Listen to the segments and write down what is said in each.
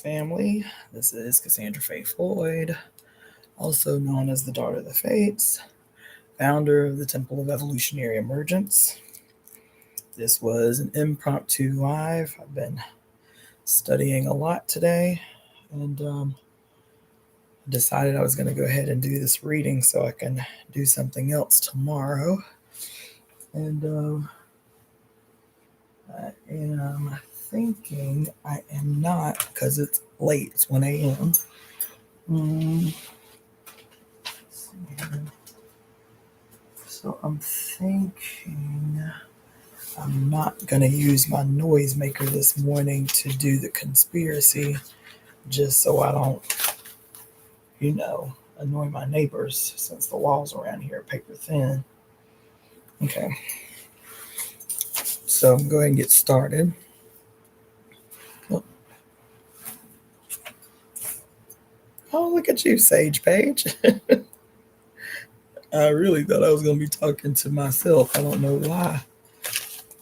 Family, this is Cassandra Faye Floyd, also known as the Daughter of the Fates, founder of the Temple of Evolutionary Emergence. This was an impromptu live. I've been studying a lot today and decided I was going to go ahead and do this reading so I can do something else tomorrow. And I am thinking I am not, because it's late, it's 1 a.m. So I'm thinking I'm not going to use my noisemaker this morning to do the conspiracy, just so I don't, annoy my neighbors, since the walls around here are paper thin. Okay. So I'm going to go ahead and get started. Oh, look at you, Sage Page. I really thought I was going to be talking to myself. I don't know why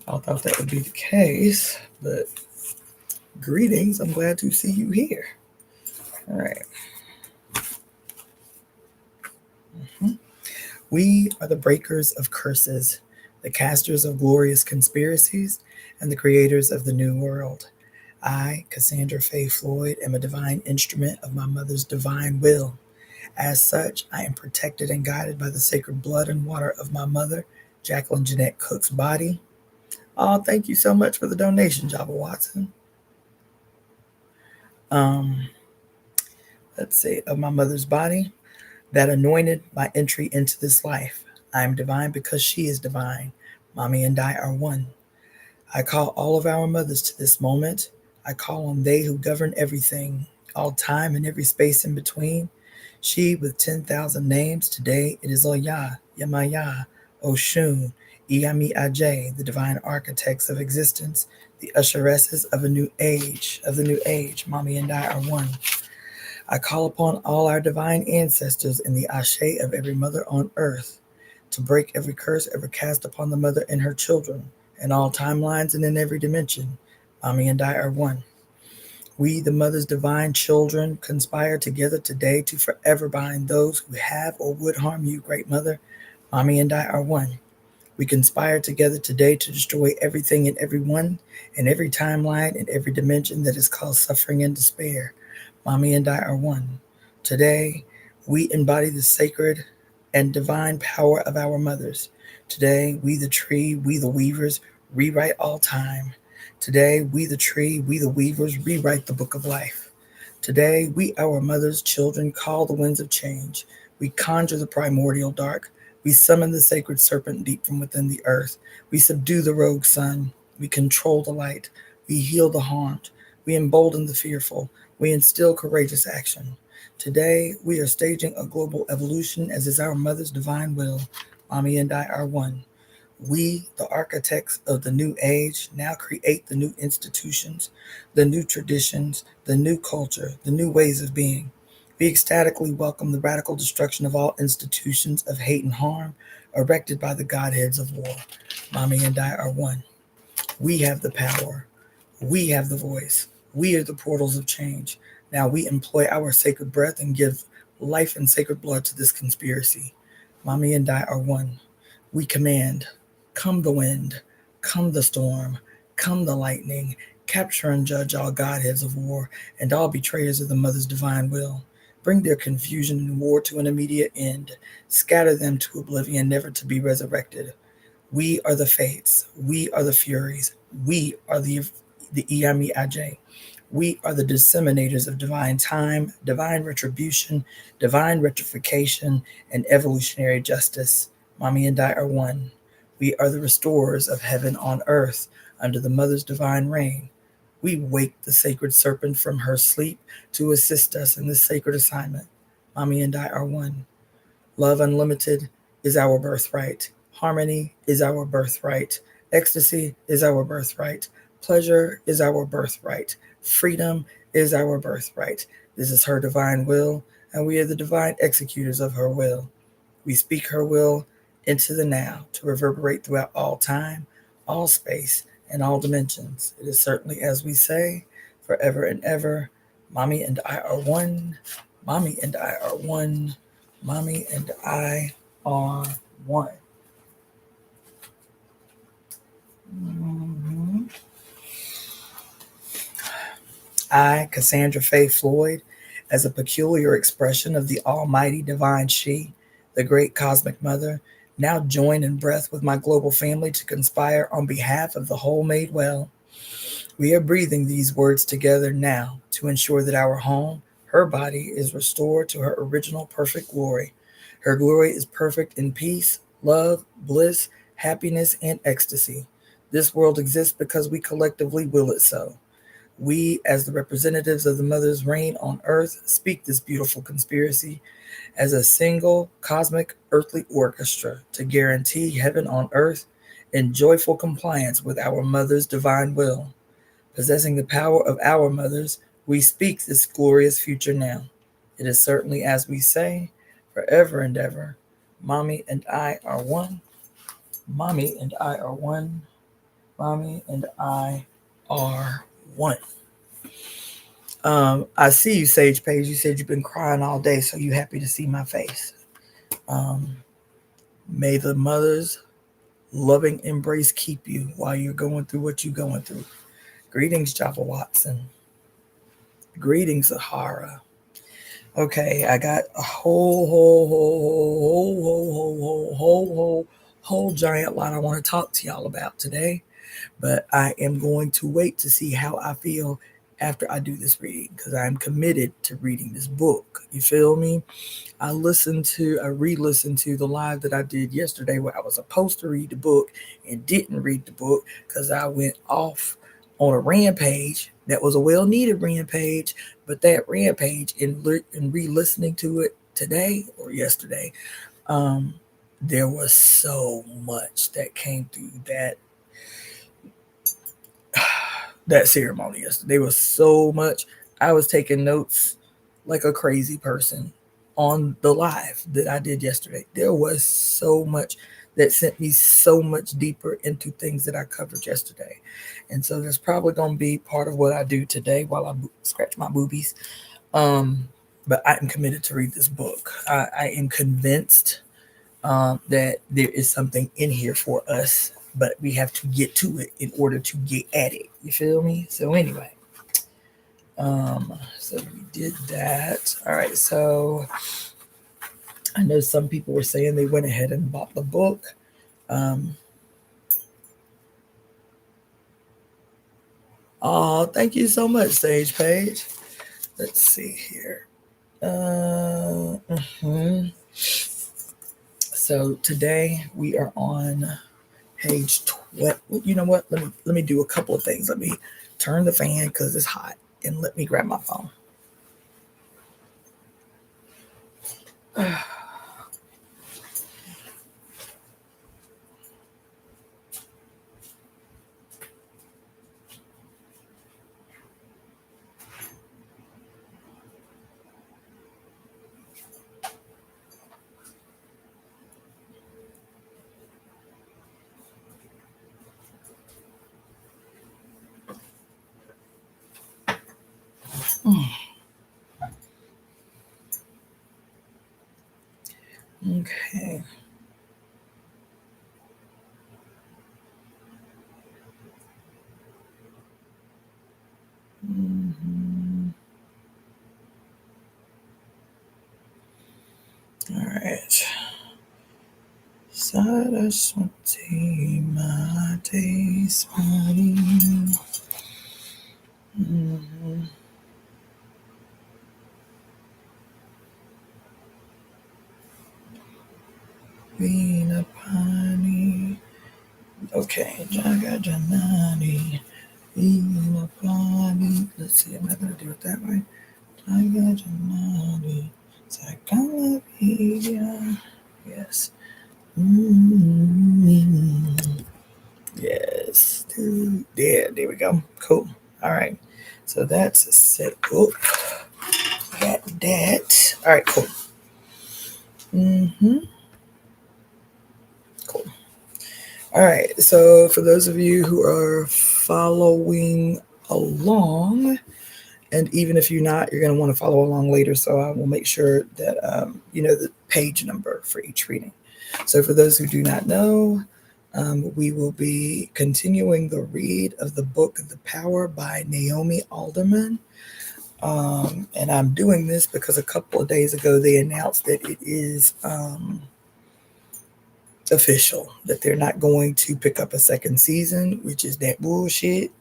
I thought that would be the case, but greetings. I'm glad to see you here. All right. We are the breakers of curses, the casters of glorious conspiracies, and the creators of the new world. I, Cassandra Faye Floyd, am a divine instrument of my mother's divine will. As such, I am protected and guided by the sacred blood and water of my mother, Jacqueline Jeanette Cook's body. Oh, thank you so much for the donation, Java Watson. Let's see, of my mother's body, that anointed my entry into this life. I am divine because she is divine. Mommy and I are one. I call all of our mothers to this moment. I call on they who govern everything, all time and every space in between. She with 10,000 names, today it is Oya, Yamaya, Oshun, Iyami Ajay, the divine architects of existence, the usheresses of the new age. Mommy and I are one. I call upon all our divine ancestors in the ashe of every mother on earth to break every curse ever cast upon the mother and her children, in all timelines and in every dimension. Mommy and I are one. We, the mother's divine children, conspire together today to forever bind those who have or would harm you, great mother. Mommy and I are one. We conspire together today to destroy everything and everyone in every timeline and every dimension that has caused suffering and despair. Mommy and I are one. Today, we embody the sacred and divine power of our mothers. Today, we the tree, we the weavers, rewrite all time. Today, we the tree, we the weavers, rewrite the book of life. Today, we our mothers' children call the winds of change. We conjure the primordial dark. We summon the sacred serpent deep from within the earth. We subdue the rogue sun. We control the light. We heal the harmed. We embolden the fearful. We instill courageous action. Today, we are staging a global evolution as is our mother's divine will. Mommy and I are one. We, the architects of the new age, now create the new institutions, the new traditions, the new culture, the new ways of being. We ecstatically welcome the radical destruction of all institutions of hate and harm erected by the godheads of war. Mommy and I are one. We have the power. We have the voice. We are the portals of change. Now we employ our sacred breath and give life and sacred blood to this conspiracy. Mommy and I are one. We command, come the wind, come the storm, come the lightning, capture and judge all godheads of war and all betrayers of the mother's divine will. Bring their confusion and war to an immediate end. Scatter them to oblivion, never to be resurrected. We are the fates. We are the furies. We are the Iyami Ajay. We are the disseminators of divine time, divine retribution, divine rectification, and evolutionary justice. Mommy and I are one. We are the restorers of heaven on earth under the mother's divine reign. We wake the sacred serpent from her sleep to assist us in this sacred assignment. Mommy and I are one. Love unlimited is our birthright. Harmony is our birthright. Ecstasy is our birthright. Pleasure is our birthright. Freedom is our birthright. This is her divine will, and we are the divine executors of her will. We speak her will into the now to reverberate throughout all time, all space, and all dimensions. It is certainly as we say, forever and ever. Mommy and I are one. Mommy and I are one. Mommy and I are one. Mm-hmm. I, Cassandra Faye Floyd, as a peculiar expression of the almighty divine she, the great cosmic mother, now join in breath with my global family to conspire on behalf of the whole made well. We are breathing these words together now to ensure that our home, her body, is restored to her original perfect glory. Her glory is perfect in peace, love, bliss, happiness, and ecstasy. This world exists because we collectively will it so. We, as the representatives of the Mother's reign on earth, speak this beautiful conspiracy as a single cosmic earthly orchestra to guarantee heaven on earth in joyful compliance with our Mother's divine will. Possessing the power of our mothers, we speak this glorious future now. It is certainly as we say, forever and ever. Mommy and I are one. Mommy and I are one. Mommy and I are one. I see you, Sage Page. You said you've been crying all day, so you happy to see my face. Um, May the mother's loving embrace keep you while you're going through what you're going through. Greetings, Java Watson. Greetings, Sahara. Okay, I got a whole giant lot I want to talk to y'all about today, but I am going to wait to see how I feel after I do this reading because I'm committed to reading this book. You feel me? I re-listened to the live that I did yesterday where I was supposed to read the book and didn't read the book because I went off on a rampage that was a well-needed rampage, but that rampage in re-listening to it today or yesterday, there was so much that came through that ceremony yesterday. There was so much. I was taking notes like a crazy person on the live that I did yesterday. There was so much that sent me so much deeper into things that I covered yesterday. And so that's probably going to be part of what I do today while I scratch my boobies. But I am committed to read this book. I am convinced that there is something in here for us, but we have to get to it in order to get at it. You feel me? So anyway, so we did that. All right. So I know some people were saying they went ahead and bought the book. Oh, thank you so much, Sage Page. Let's see here. So today we are on page 12. You know what? Let me do a couple of things. Let me turn the fan because it's hot, and let me grab my phone. Okay. All right. Saraswati Mate Swami. Veena Pani. Okay, Jaga Janani. Veena Pani. Let's see, I'm not going to do it that way. Jaga Janani. Sakala Vidya. Yes. Yes. There we go. Cool. All right. So that's set up. Got that. All right, cool. Cool. All right. So for those of you who are following along, and even if you're not, you're going to want to follow along later. So I will make sure that you know the page number for each reading. So for those who do not know, we will be continuing the read of the book The Power by Naomi Alderman. And I'm doing this because a couple of days ago they announced that it is official, that they're not going to pick up a second season, which is that bullshit.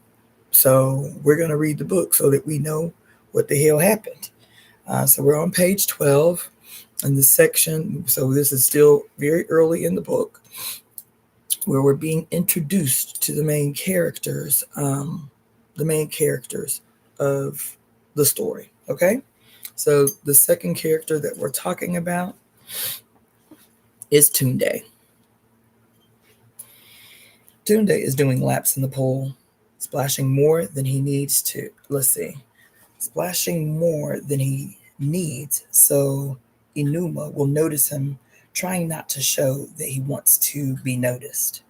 So we're going to read the book so that we know what the hell happened. So we're on page 12 in this section. So this is still very early in the book where we're being introduced to the main characters of the story. Okay. So the second character that we're talking about is Tunde. Tunde is doing laps in the pool, splashing more than he needs to. Let's see. Splashing more than he needs, so Enuma will notice him, trying not to show that he wants to be noticed.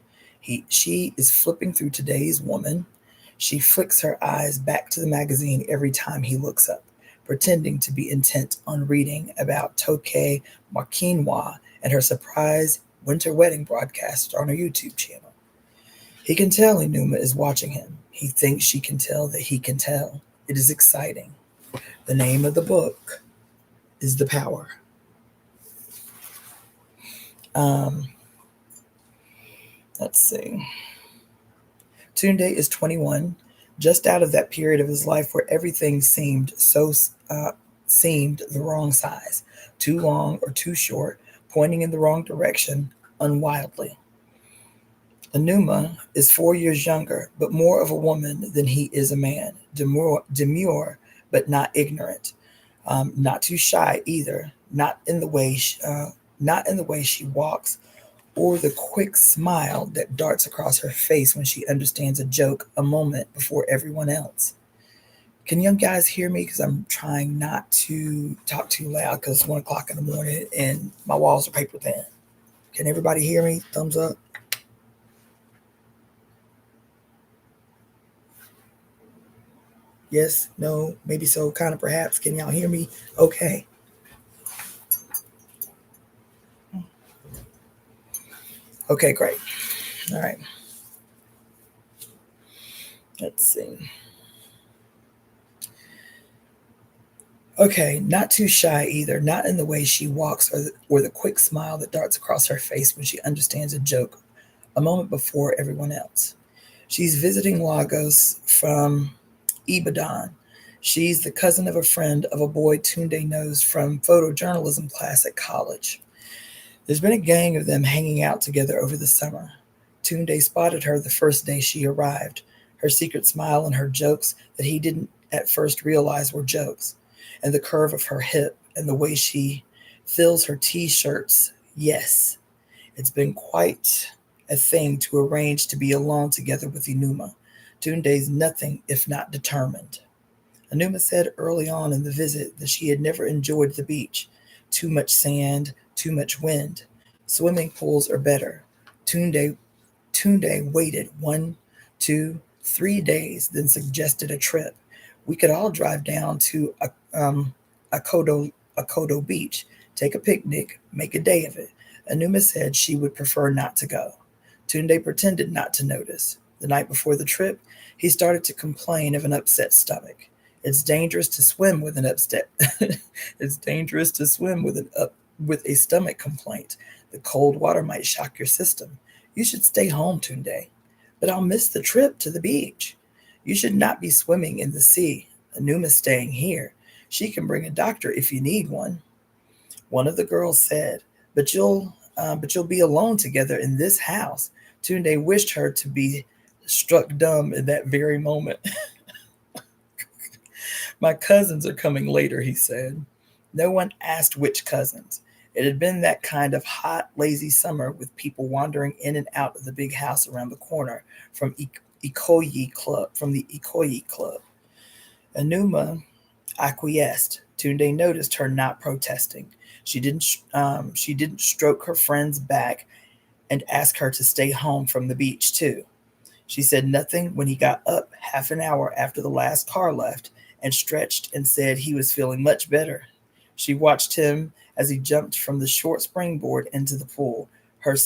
She is flipping through Today's Woman. She flicks her eyes back to the magazine every time he looks up, pretending to be intent on reading about Toke Makinwa and her surprise winter wedding broadcast on her YouTube channel. He can tell Enuma is watching him. He thinks she can tell that he can tell. It is exciting. The name of the book is The Power. Let's see. Tunde is 21, just out of that period of his life where everything seemed the wrong size, too long or too short, pointing in the wrong direction, unwildly. Enuma is 4 years younger, but more of a woman than he is a man. Demure but not ignorant. Not too shy either. Not in the way she walks, or the quick smile that darts across her face when she understands a joke a moment before everyone else. Can young guys hear me? Because I'm trying not to talk too loud because it's 1 o'clock in the morning and my walls are paper thin. Can everybody hear me? Thumbs up. Yes, no, maybe so, kind of, perhaps. Can y'all hear me? Okay. Okay, great. All right. Let's see. Okay, not too shy either, not in the way she walks or the quick smile that darts across her face when she understands a joke a moment before everyone else. She's visiting Lagos from Ibadan. She's the cousin of a friend of a boy Tunde knows from photojournalism class at college. There's been a gang of them hanging out together over the summer. Tunde spotted her the first day she arrived, her secret smile and her jokes that he didn't at first realize were jokes, and the curve of her hip and the way she fills her t-shirts. Yes, it's been quite a thing to arrange to be alone together with Enuma. Tunde's nothing if not determined. Enuma said early on in the visit that she had never enjoyed the beach. Too much sand, too much wind. Swimming pools are better. Tunde waited 1, 2, 3 days, then suggested a trip. We could all drive down to Akodo Beach, take a picnic, make a day of it. Enuma said she would prefer not to go. Tunde pretended not to notice. The night before the trip, he started to complain of an upset stomach. It's dangerous to swim with an upset. It's dangerous to swim with a stomach complaint. The cold water might shock your system. You should stay home, Tunde. But I'll miss the trip to the beach. You should not be swimming in the sea. Anuma's staying here. She can bring a doctor if you need one. One of the girls said, but you'll be alone together in this house. Tunde wished her to be struck dumb in that very moment. My cousins are coming later, he said. No one asked which cousins. It had been that kind of hot, lazy summer with people wandering in and out of the big house around the corner from the Ikoyi Club. Enuma acquiesced. Tunde noticed her not protesting. She didn't stroke her friend's back and asked her to stay home from the beach too. She said nothing when he got up half an hour after the last car left and stretched and said he was feeling much better. She watched him as he jumped from the short springboard into the pool, her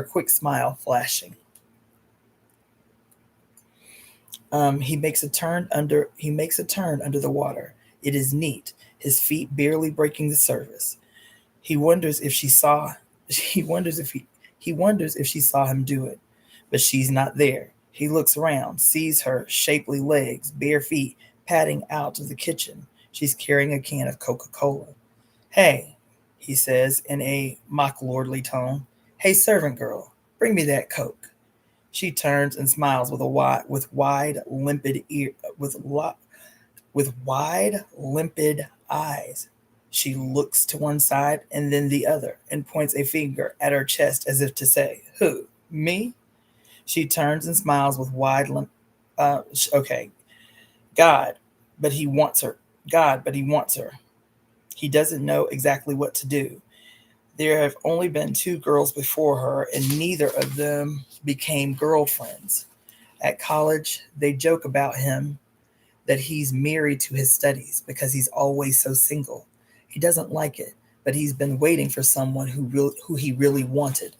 quick smile flashing. He makes a turn under the water. It is neat, his feet barely breaking the surface. He wonders if she saw he wonders if he wonders if she saw him do it. But she's not there. He looks around, sees her shapely legs, bare feet, padding out of the kitchen. She's carrying a can of Coca-Cola. Hey, he says in a mock lordly tone. Hey, servant girl, bring me that Coke. She turns and smiles with wide, limpid with wide, limpid eyes. She looks to one side and then the other and points a finger at her chest as if to say, "Who? Me?" She turns and smiles with okay, God, but he wants her. God, but he wants her. He doesn't know exactly what to do. There have only been two girls before her, and neither of them became girlfriends. At college, they joke about him that he's married to his studies because he's always so single. He doesn't like it, but he's been waiting for someone who he really wanted.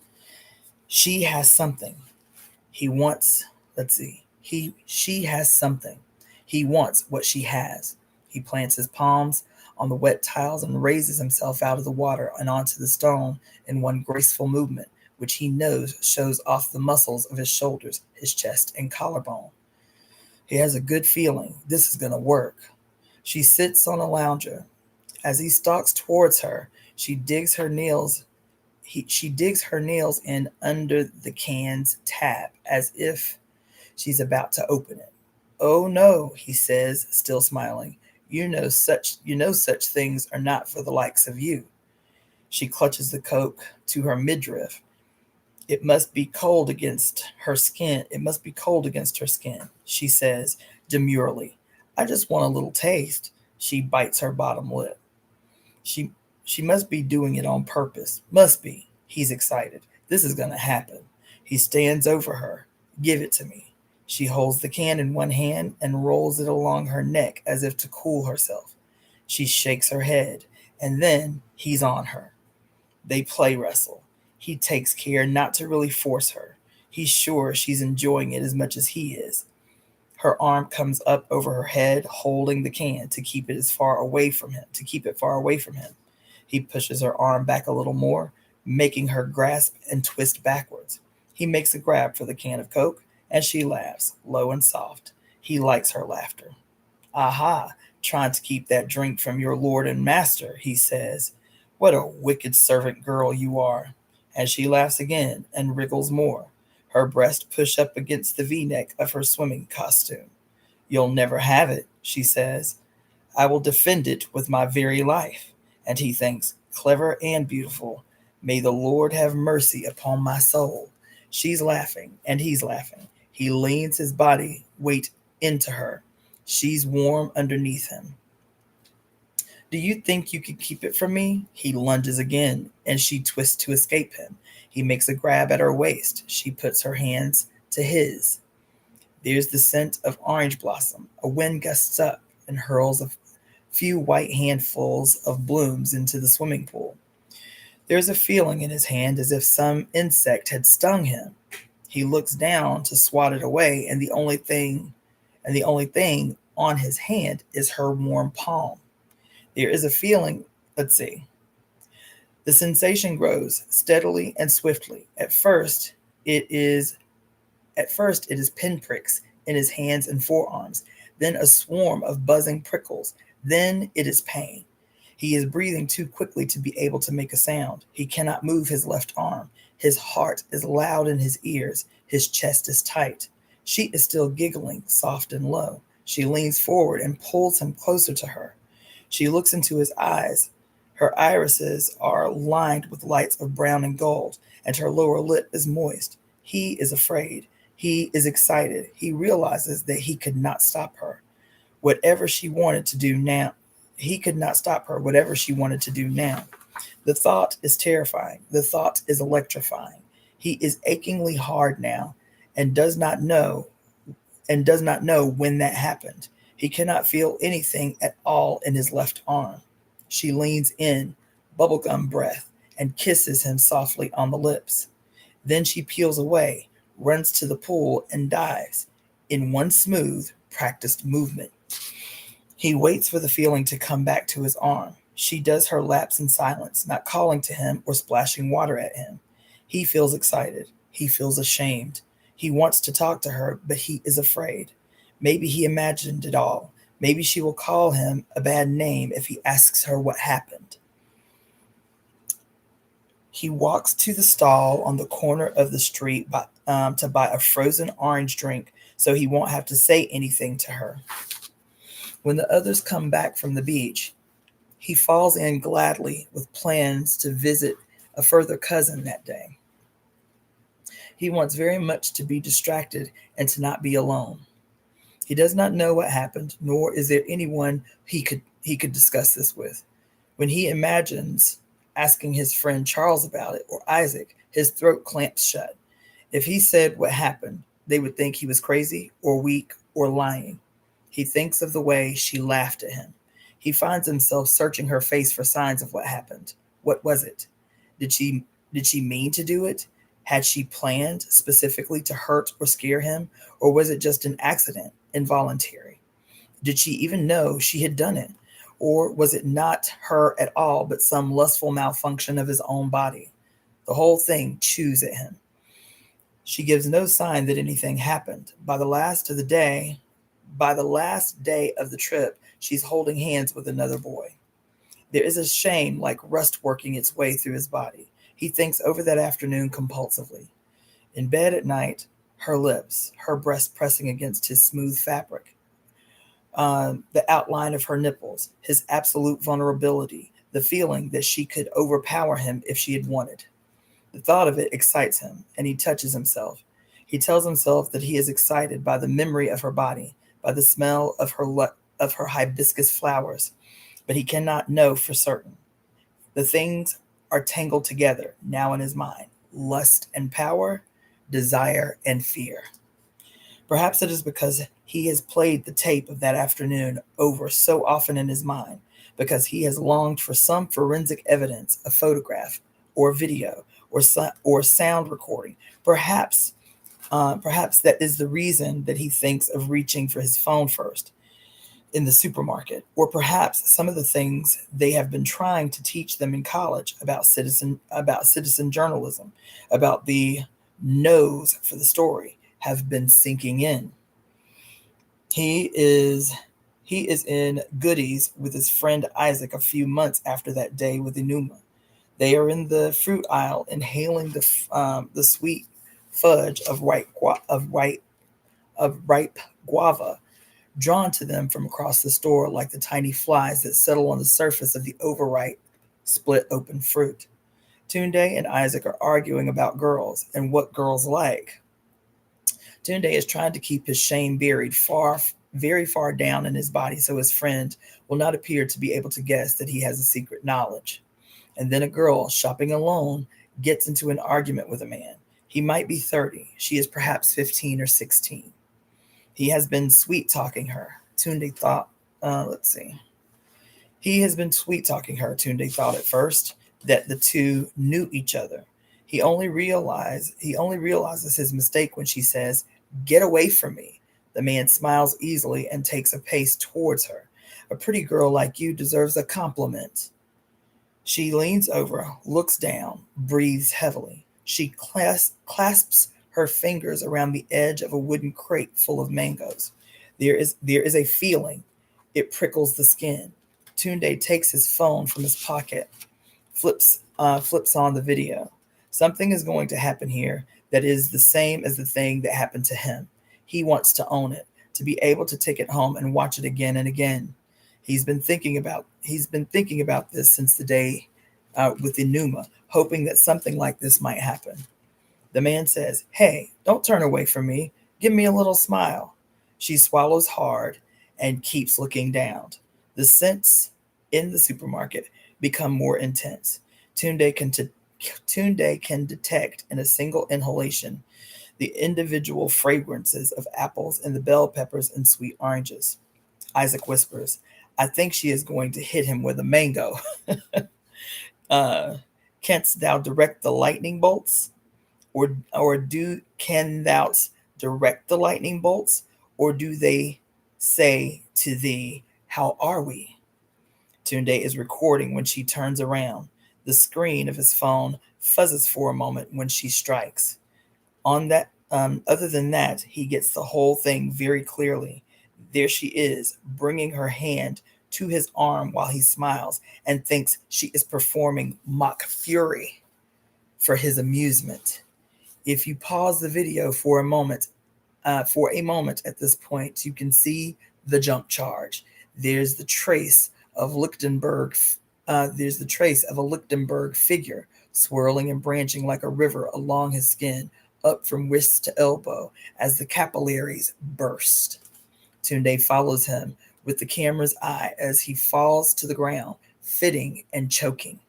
She has something. He wants, let's see, she has something. He wants what she has. He plants his palms on the wet tiles and raises himself out of the water and onto the stone in one graceful movement, which he knows shows off the muscles of his shoulders, his chest, and collarbone. He has a good feeling this is going to work. She sits on a lounger. As he stalks towards her, she digs her nails in under the can's tap as if she's about to open it. "Oh no," he says, still smiling. You know such things are not for the likes of you." She clutches the Coke to her midriff. It must be cold against her skin. It must be cold against her skin, she says demurely. "I just want a little taste." She bites her bottom lip. She she must be doing it on purpose. Must be. He's excited. This is going to happen. He stands over her. "Give it to me." She holds the can in one hand and rolls it along her neck as if to cool herself. She shakes her head, and then he's on her. They play wrestle. He takes care not to really force her. He's sure she's enjoying it as much as he is. Her arm comes up over her head, holding the can to keep it far away from him. He pushes her arm back a little more, making her grasp and twist backwards. He makes a grab for the can of Coke, and she laughs, low and soft. He likes her laughter. "Aha, trying to keep that drink from your lord and master," he says. "What a wicked servant girl you are." And she laughs again and wriggles more, her breast pushed up against the V-neck of her swimming costume. "You'll never have it," she says. "I will defend it with my very life." And he thinks, clever and beautiful. May the Lord have mercy upon my soul. She's laughing, and he's laughing. He leans his body weight into her. She's warm underneath him. "Do you think you can keep it from me?" He lunges again, and she twists to escape him. He makes a grab at her waist. She puts her hands to his. There's the scent of orange blossom. A wind gusts up and hurls a few white handfuls of blooms into the swimming pool. There's a feeling in his hand as if some insect had stung him. He looks down to swat it away, and the only thing on his hand is her warm palm. There is a feeling, let's see. The sensation grows steadily and swiftly. At first it is pinpricks in his hands and forearms, then a swarm of buzzing prickles, then it is pain. He is breathing too quickly to be able to make a sound. He cannot move his left arm. His heart is loud in his ears. His chest is tight. She is still giggling, soft and low. She leans forward and pulls him closer to her. She looks into his eyes. Her irises are lined with lights of brown and gold, and her lower lip is moist. He is afraid. He is excited. He realizes that he could not stop her. Whatever she wanted to do now, he could not stop her, whatever she wanted to do now. The thought is terrifying. The thought is electrifying. He is achingly hard now and does not know when that happened. He cannot feel anything at all in his left arm. She leans in, bubblegum breath, and kisses him softly on the lips. Then she peels away, runs to the pool, and dives in one smooth, practiced movement. He waits for the feeling to come back to his arm. She does her laps in silence, not calling to him or splashing water at him. He feels excited. He feels ashamed. He wants to talk to her, but he is afraid. Maybe he imagined it all. Maybe she will call him a bad name if he asks her what happened. He walks to the stall on the corner of the street to buy a frozen orange drink so he won't have to say anything to her. When the others come back from the beach, he falls in gladly with plans to visit a further cousin that day. He wants very much to be distracted and to not be alone. He does not know what happened, nor is there anyone he could discuss this with. When he imagines asking his friend Charles about it or Isaac, his throat clamps shut. If he said what happened, they would think he was crazy or weak or lying. He thinks of the way she laughed at him. He finds himself searching her face for signs of what happened. What was it? Did she mean to do it? Had she planned specifically to hurt or scare him? Or was it just an accident, involuntary? Did she even know she had done it? Or was it not her at all, but some lustful malfunction of his own body? The whole thing chews at him. She gives no sign that anything happened. By the last day of the trip, she's holding hands with another boy. There is a shame like rust working its way through his body. He thinks over that afternoon compulsively. In bed at night, her lips, her breast pressing against his smooth fabric, the outline of her nipples, his absolute vulnerability, the feeling that she could overpower him if she had wanted. The thought of it excites him, and he touches himself. He tells himself that he is excited by the memory of her body, by the smell of her hibiscus flowers, but he cannot know for certain. The things are tangled together now in his mind: lust and power, desire and fear. Perhaps it is because he has played the tape of that afternoon over so often in his mind, because he has longed for some forensic evidence, a photograph or video or sound recording. Perhaps that is the reason that he thinks of reaching for his phone first in the supermarket, or perhaps some of the things they have been trying to teach them in college about citizen journalism, about the nose for the story, have been sinking in. He is in Goodies with his friend Isaac a few months after that day with Enuma. They are in the fruit aisle, inhaling the sweet fudge of ripe guava, drawn to them from across the store like the tiny flies that settle on the surface of the overripe, split open fruit. Tunde and Isaac are arguing about girls and what girls like. Tunde is trying to keep his shame buried very far down in his body so his friend will not appear to be able to guess that he has a secret knowledge. And then a girl, shopping alone, gets into an argument with a man. He might be 30. She is perhaps 15 or 16. He has been sweet-talking her. Tunde thought, He has been sweet-talking her, Tunde thought at first, that the two knew each other. He only realizes his mistake when she says, "Get away from me." The man smiles easily and takes a pace towards her. A pretty girl like you deserves a compliment. She leans over, looks down, breathes heavily. She clasps her fingers around the edge of a wooden crate full of mangoes. There is a feeling. It prickles the skin. Tunde takes his phone from his pocket, flips on the video. Something is going to happen here that is the same as the thing that happened to him. He wants to own it, to be able to take it home and watch it again and again. He's been thinking about this since the day with Enuma, hoping that something like this might happen. The man says, "Hey, don't turn away from me. Give me a little smile." She swallows hard and keeps looking down. The scents in the supermarket become more intense. Tunde Tunde can detect in a single inhalation the individual fragrances of apples and the bell peppers and sweet oranges. Isaac whispers, I think she is going to hit him with a mango. uh, Canst thou direct the lightning bolts? Or do can thou direct the lightning bolts? Or do they say to thee, how are we? Tunde is recording when she turns around. The screen of his phone fuzzes for a moment when she strikes. On that, other than that, he gets the whole thing very clearly. There she is, bringing her hand to his arm while he smiles and thinks she is performing mock fury for his amusement. If you pause the video for a moment at this point, you can see the jump charge. There's the trace of Lichtenberg. There's the trace of a Lichtenberg figure swirling and branching like a river along his skin, up from wrist to elbow, as the capillaries burst. Tunde follows him with the camera's eye as he falls to the ground, fitting and choking.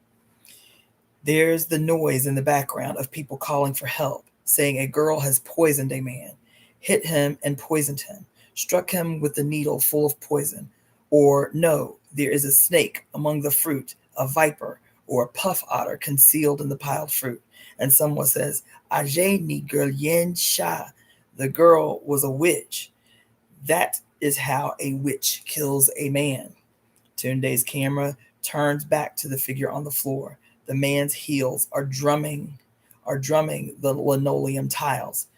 There's the noise in the background of people calling for help, saying a girl has poisoned a man, hit him and poisoned him, struck him with a needle full of poison, or no, there is a snake among the fruit, a viper, or a puff otter concealed in the piled fruit. And someone says, Ajay ni girl yen sha. The girl was a witch. That is how a witch kills a man. Tunde's camera turns back to the figure on the floor. The man's heels are drumming the linoleum tiles.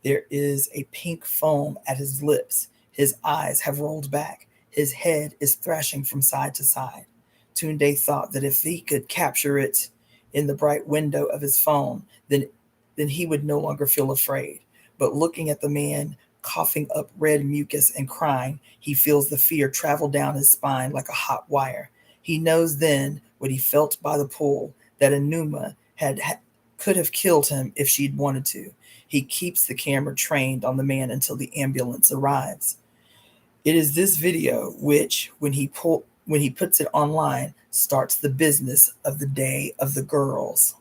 There is a pink foam at his lips. His eyes have rolled back. His head is thrashing from side to side. Tunde thought that if he could capture it in the bright window of his phone, then he would no longer feel afraid. But looking at the man coughing up red mucus and crying, he feels the fear travel down his spine like a hot wire. He knows then what he felt by the pool, that Enuma could have killed him if she'd wanted to. He keeps the camera trained on the man until the ambulance arrives. It is this video which, when he puts it online, starts the business of the Day of the Girls.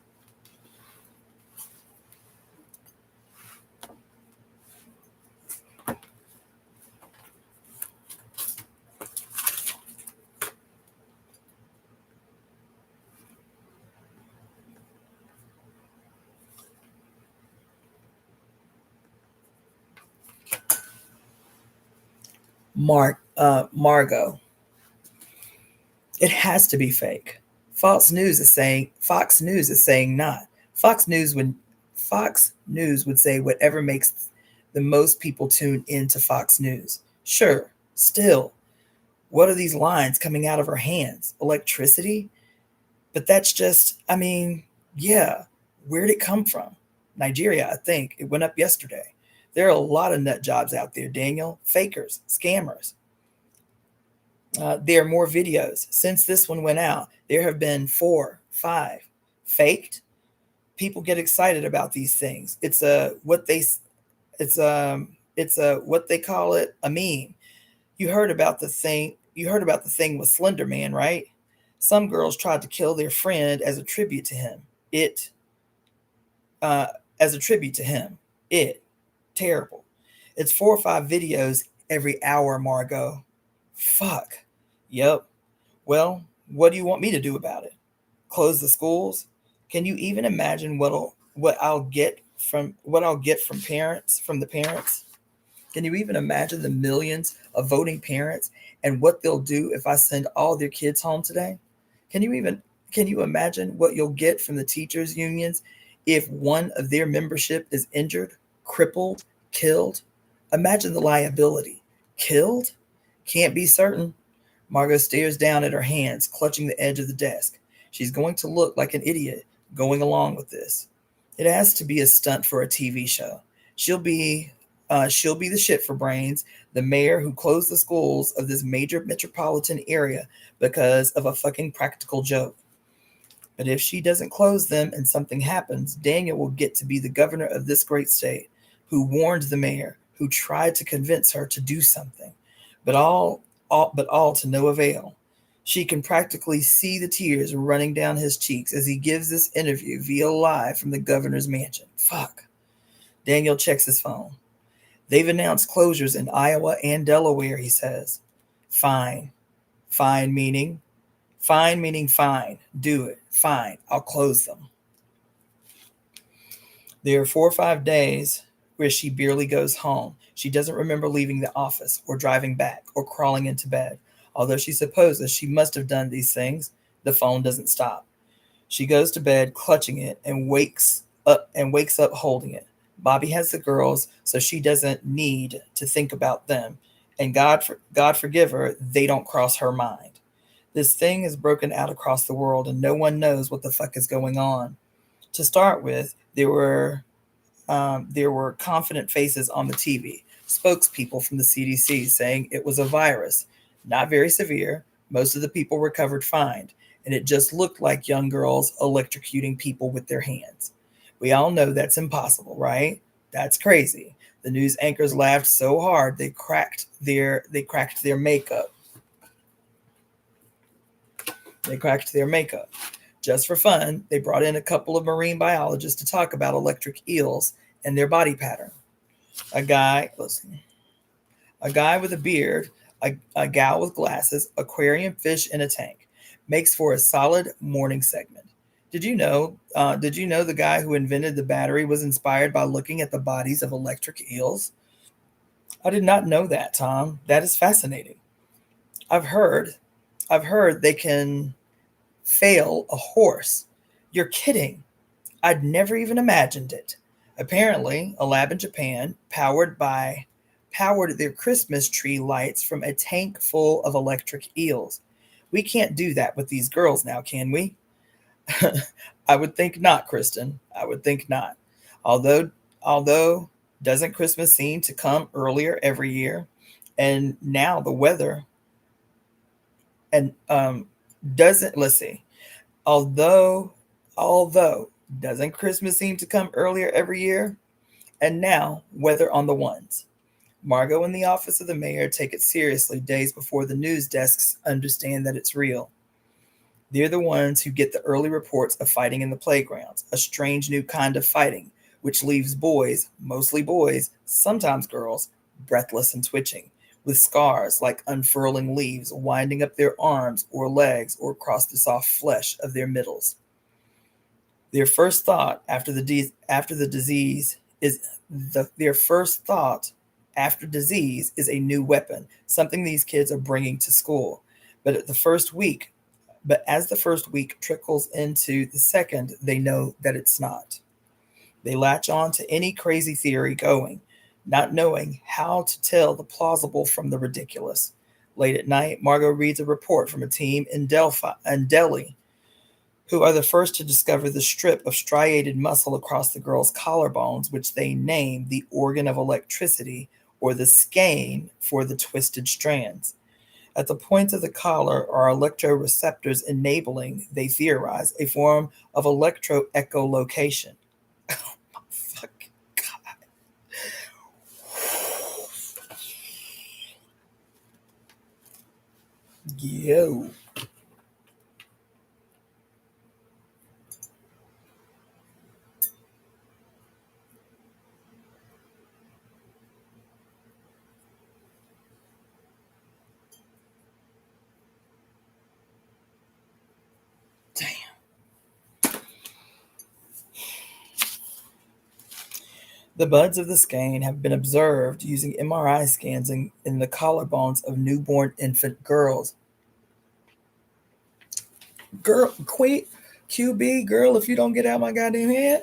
Margot. It has to be fake. Fox News is saying not. Fox News would say whatever makes the most people tune into Fox News. Sure, still, what are these lines coming out of her hands? Electricity? But that's just, yeah, where'd it come from? Nigeria, I think. It went up yesterday. There are a lot of nut jobs out there, Daniel. Fakers, scammers. There are more videos. Since this one went out, there have been 4, 5 faked. People get excited about these things. It's what they call it, a meme. You heard about the thing with Slender Man, right? Some girls tried to kill their friend as a tribute to him. Terrible. It's 4 or 5 videos every hour, Margot. Fuck. Yep. Well, what do you want me to do about it? Close the schools? Can you even imagine what I'll get from the parents? Can you even imagine the millions of voting parents and what they'll do if I send all their kids home today? Can you imagine what you'll get from the teachers unions if one of their membership is injured, crippled, killed? Imagine the liability. Killed? Can't be certain. Margot stares down at her hands, clutching the edge of the desk. She's going to look like an idiot going along with this. It has to be a stunt for a TV show. She'll be the shit for brains, the mayor who closed the schools of this major metropolitan area because of a fucking practical joke. But if she doesn't close them and something happens, Daniel will get to be the governor of this great state, who warned the mayor, who tried to convince her to do something, but all to no avail. She can practically see the tears running down his cheeks as he gives this interview via live from the governor's mansion. Fuck. Daniel checks his phone. They've announced closures in Iowa and Delaware, he says. Fine. Fine meaning? Fine meaning fine. Do it. Fine. I'll close them. There are 4 or 5 days where she barely goes home. She doesn't remember leaving the office or driving back or crawling into bed. Although she supposes she must have done these things, the phone doesn't stop. She goes to bed clutching it and wakes up holding it. Bobby has the girls, so she doesn't need to think about them. And God forgive her, they don't cross her mind. This thing is broken out across the world and no one knows what the fuck is going on. To start with, there were confident faces on the TV, spokespeople from the CDC saying it was a virus, not very severe. Most of the people recovered fine, and it just looked like young girls electrocuting people with their hands. We all know that's impossible, right? That's crazy. The news anchors laughed so hard they cracked their makeup. They cracked their makeup. Just for fun, they brought in a couple of marine biologists to talk about electric eels and their body pattern. A guy with a beard, a gal with glasses, aquarium fish in a tank. Makes for a solid morning segment. Did you know the guy who invented the battery was inspired by looking at the bodies of electric eels? I did not know that, Tom. That is fascinating. I've heard they can fail a horse. You're kidding. I'd never even imagined it. Apparently, a lab in Japan powered their Christmas tree lights from a tank full of electric eels. We can't do that with these girls now, can we? I would think not, Kristen. I would think not. Although doesn't Christmas seem to come earlier every year? And now the weather and doesn't let's see. Although doesn't Christmas seem to come earlier every year? And now weather on the ones. Margot and the office of the mayor take it seriously days before the news desks understand that it's real. They're the ones who get the early reports of fighting in the playgrounds, a strange new kind of fighting, which leaves boys, mostly boys, sometimes girls, breathless and twitching, with scars like unfurling leaves winding up their arms or legs or across the soft flesh of their middles. Their first thought after disease is a new weapon, something these kids are bringing to school. But as the first week trickles into the second, they know that it's not. They latch on to any crazy theory going, not knowing how to tell the plausible from the ridiculous. Late at night, Margot reads a report from a team in Delhi, who are the first to discover the strip of striated muscle across the girl's collarbones, which they name the organ of electricity, or the skein for the twisted strands. At the points of the collar are electroreceptors enabling, they theorize, a form of electroecholocation. Oh my fucking God. Yo. Damn. The buds of the skein have been observed using MRI scans in the collarbones of newborn infant girls. Girl, quit, QB, girl, if you don't get out my goddamn head.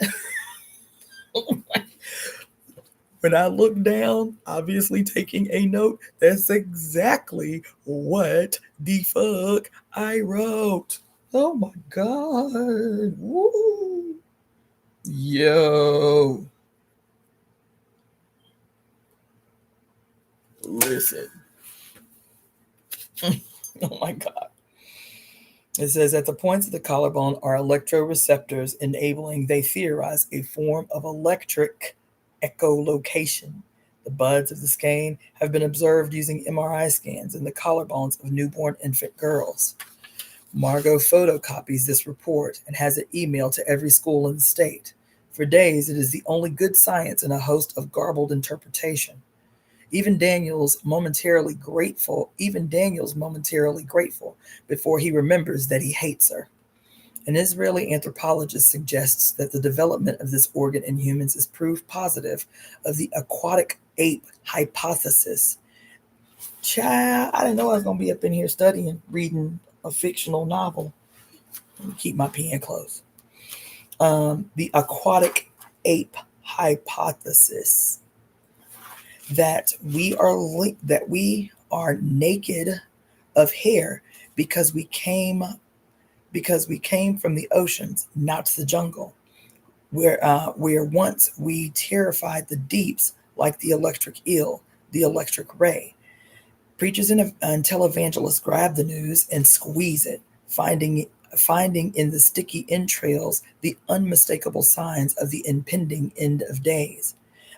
When I look down, obviously taking a note, that's exactly what the fuck I wrote. Oh my God. Woo. Yo. Listen. Oh my God. It says at the points of the collarbone are electroreceptors enabling, they theorize, a form of electric echolocation. The buds of the skein have been observed using MRI scans in the collarbones of newborn infant girls. Margot photocopies this report and has it emailed to every school in the state. For days, it is the only good science in a host of garbled interpretation. Even Daniel's momentarily grateful before he remembers that he hates her. An Israeli anthropologist suggests that the development of this organ in humans is proof positive of the aquatic ape hypothesis. Child, I didn't know I was going to be up in here studying, reading a fictional novel. Let me keep my pen close. The aquatic ape hypothesis that we are naked of hair because we came from the oceans, not the jungle, where once we terrified the deeps like the electric eel, the electric ray. Preachers and televangelists grab the news and squeeze it, finding in the sticky entrails the unmistakable signs of the impending end of days.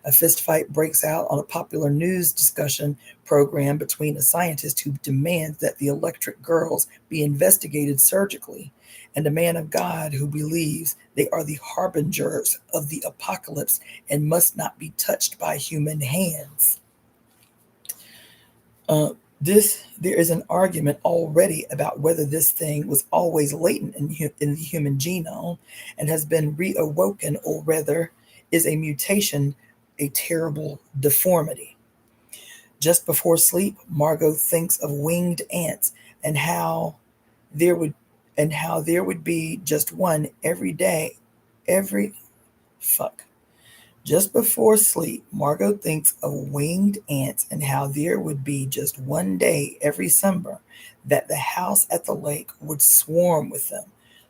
A fistfight breaks out on a popular news discussion program between a scientist who demands that the electric girls be investigated surgically and a man of God who believes they are the harbingers of the apocalypse and must not be touched by human hands. There is an argument already about whether this thing was always latent in the human genome and has been reawoken, or whether is a mutation, a terrible deformity. Just before sleep, Margot thinks of winged ants and how there would be just one every day. Just before sleep, Margot thinks of winged ants and how there would be just one day every summer that the house at the lake would swarm with them,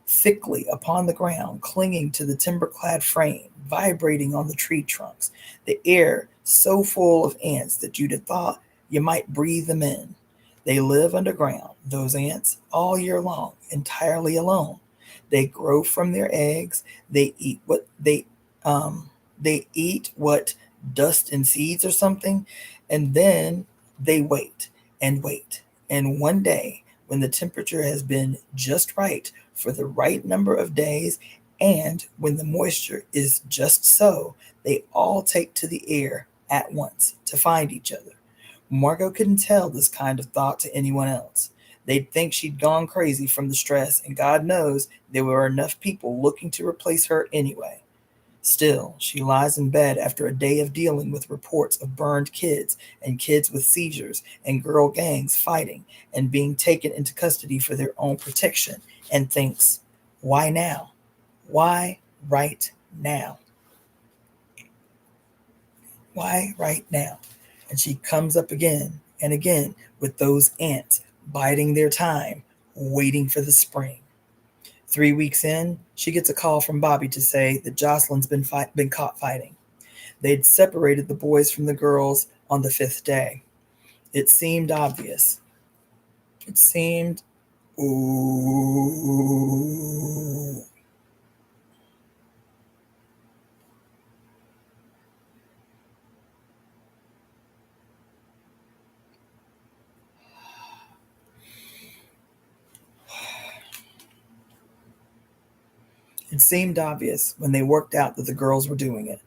thickly upon the ground, clinging to the timber-clad frame, vibrating on the tree trunks, the air so full of ants that you'd have thought you might breathe them in. They live underground, those ants, all year long, entirely alone. They grow from their eggs. They eat what dust and seeds or something, and then they wait and wait. And one day, when the temperature has been just right for the right number of days, and when the moisture is just so, they all take to the air at once to find each other. Margot couldn't tell this kind of thought to anyone else. They'd think she'd gone crazy from the stress, and God knows there were enough people looking to replace her anyway. Still, she lies in bed after a day of dealing with reports of burned kids and kids with seizures and girl gangs fighting and being taken into custody for their own protection, and thinks, why now? Why right now? Why right now? And she comes up again and again with those ants biding their time, waiting for the spring. 3 weeks in, she gets a call from Bobby to say that Jocelyn's been caught fighting. They'd separated the boys from the girls on the 5th day. It seemed obvious. It seemed It seemed obvious when they worked out that the girls were doing it.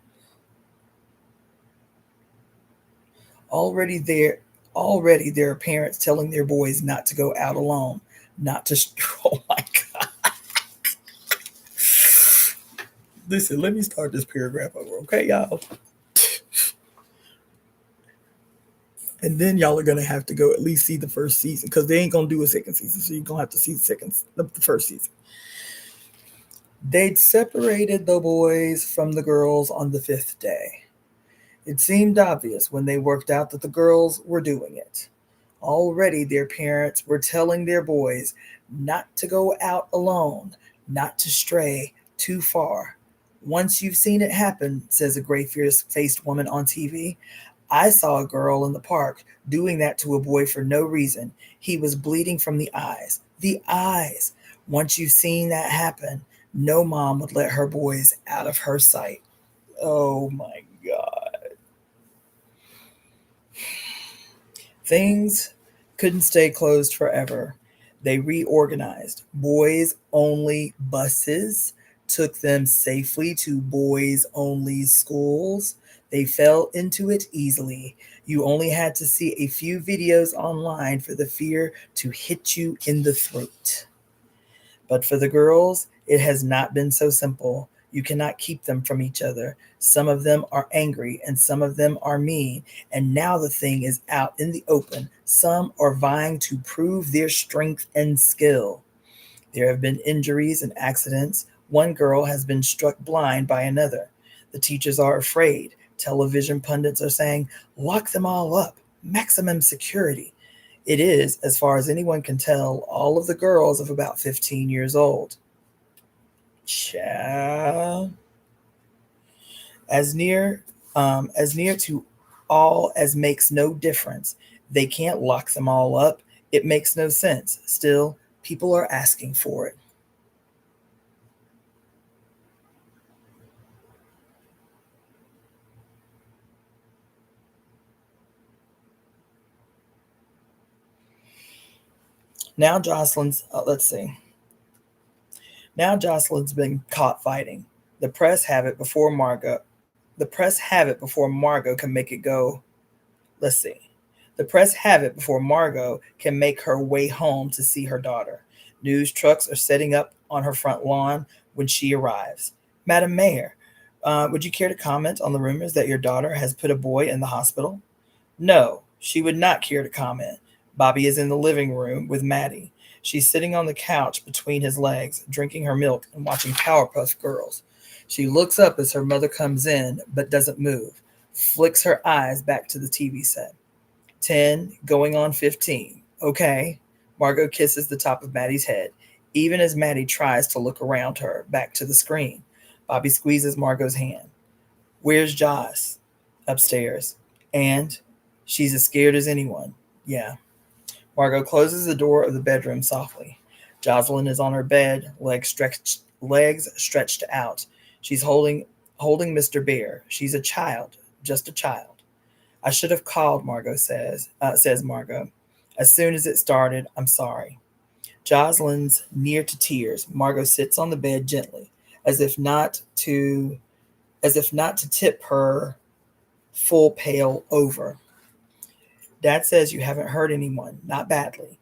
Already there are parents telling their boys not to go out alone, not to oh my God. Listen, let me start this paragraph over, okay, y'all? And then y'all are going to have to go at least see the first season, because they ain't going to do a second season, so you're going to have to see the first season. They'd separated the boys from the girls on the 5th day. It seemed obvious when they worked out that the girls were doing it. Already their parents were telling their boys not to go out alone, not to stray too far. Once you've seen it happen, says a gray-faced woman on TV. I saw a girl in the park doing that to a boy for no reason. He was bleeding from the eyes. The eyes. Once you've seen that happen, no mom would let her boys out of her sight. Oh my God. Things couldn't stay closed forever. They reorganized. Boys only buses took them safely to boys only schools. They fell into it easily. You only had to see a few videos online for the fear to hit you in the throat. But for the girls, it has not been so simple. You cannot keep them from each other. Some of them are angry and some of them are mean. And now the thing is out in the open. Some are vying to prove their strength and skill. There have been injuries and accidents. One girl has been struck blind by another. The teachers are afraid. Television pundits are saying, lock them all up, maximum security. It is, as far as anyone can tell, all of the girls of about 15 years old. Child. As near, as near to all as makes no difference. They can't lock them all up. It makes no sense. Still, people are asking for it. Now Jocelyn's, let's see. Now Jocelyn's been caught fighting. The press have it before Margot. The press have it before Margot can make it go. Let's see. The press have it before Margot can make her way home to see her daughter. News trucks are setting up on her front lawn when she arrives. Madam Mayor, would you care to comment on the rumors that your daughter has put a boy in the hospital? No, she would not care to comment. Bobby is in the living room with Maddie. She's sitting on the couch between his legs, drinking her milk and watching Powerpuff Girls. She looks up as her mother comes in, but doesn't move, flicks her eyes back to the TV set. 10, going on 15. Okay. Margot kisses the top of Maddie's head, even as Maddie tries to look around her, back to the screen. Bobby squeezes Margot's hand. Where's Joss? Upstairs. And she's as scared as anyone. Yeah. Margot closes the door of the bedroom softly. Jocelyn is on her bed, legs stretched out. She's holding Mr. Bear. She's a child, just a child. I should have called, Margot says Margot. As soon as it started, I'm sorry. Jocelyn's near to tears. Margot sits on the bed gently, as if not to tip her full pail over. Dad says you haven't hurt anyone, not badly.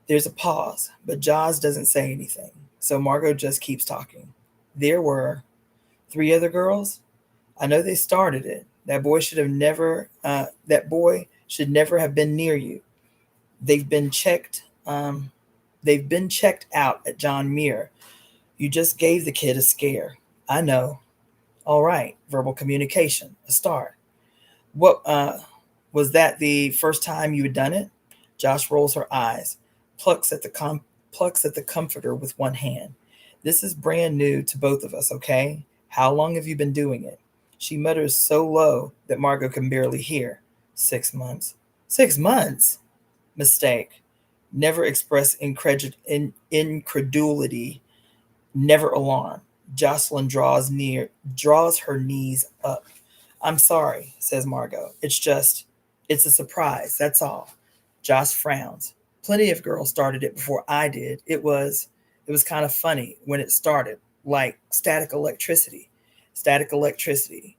There's a pause, but Jaws doesn't say anything, so Margot just keeps talking. There were 3 other girls. I know they started it. That boy should have never. That boy should never have been near you. They've been checked. They've been checked out at John Muir. You just gave the kid a scare. I know. All right. Verbal communication. A start. What was that? The first time you had done it? Josh rolls her eyes, plucks at the comforter with one hand. This is brand new to both of us. Okay. How long have you been doing it? She mutters so low that Margot can barely hear. 6 months. 6 months? Mistake. Never express incredulity. Never alarm. Jocelyn draws her knees up. I'm sorry, says Margot. It's a surprise, that's all. Josh frowns. Plenty of girls started it before I did. It was kind of funny when it started, like static electricity. Static electricity.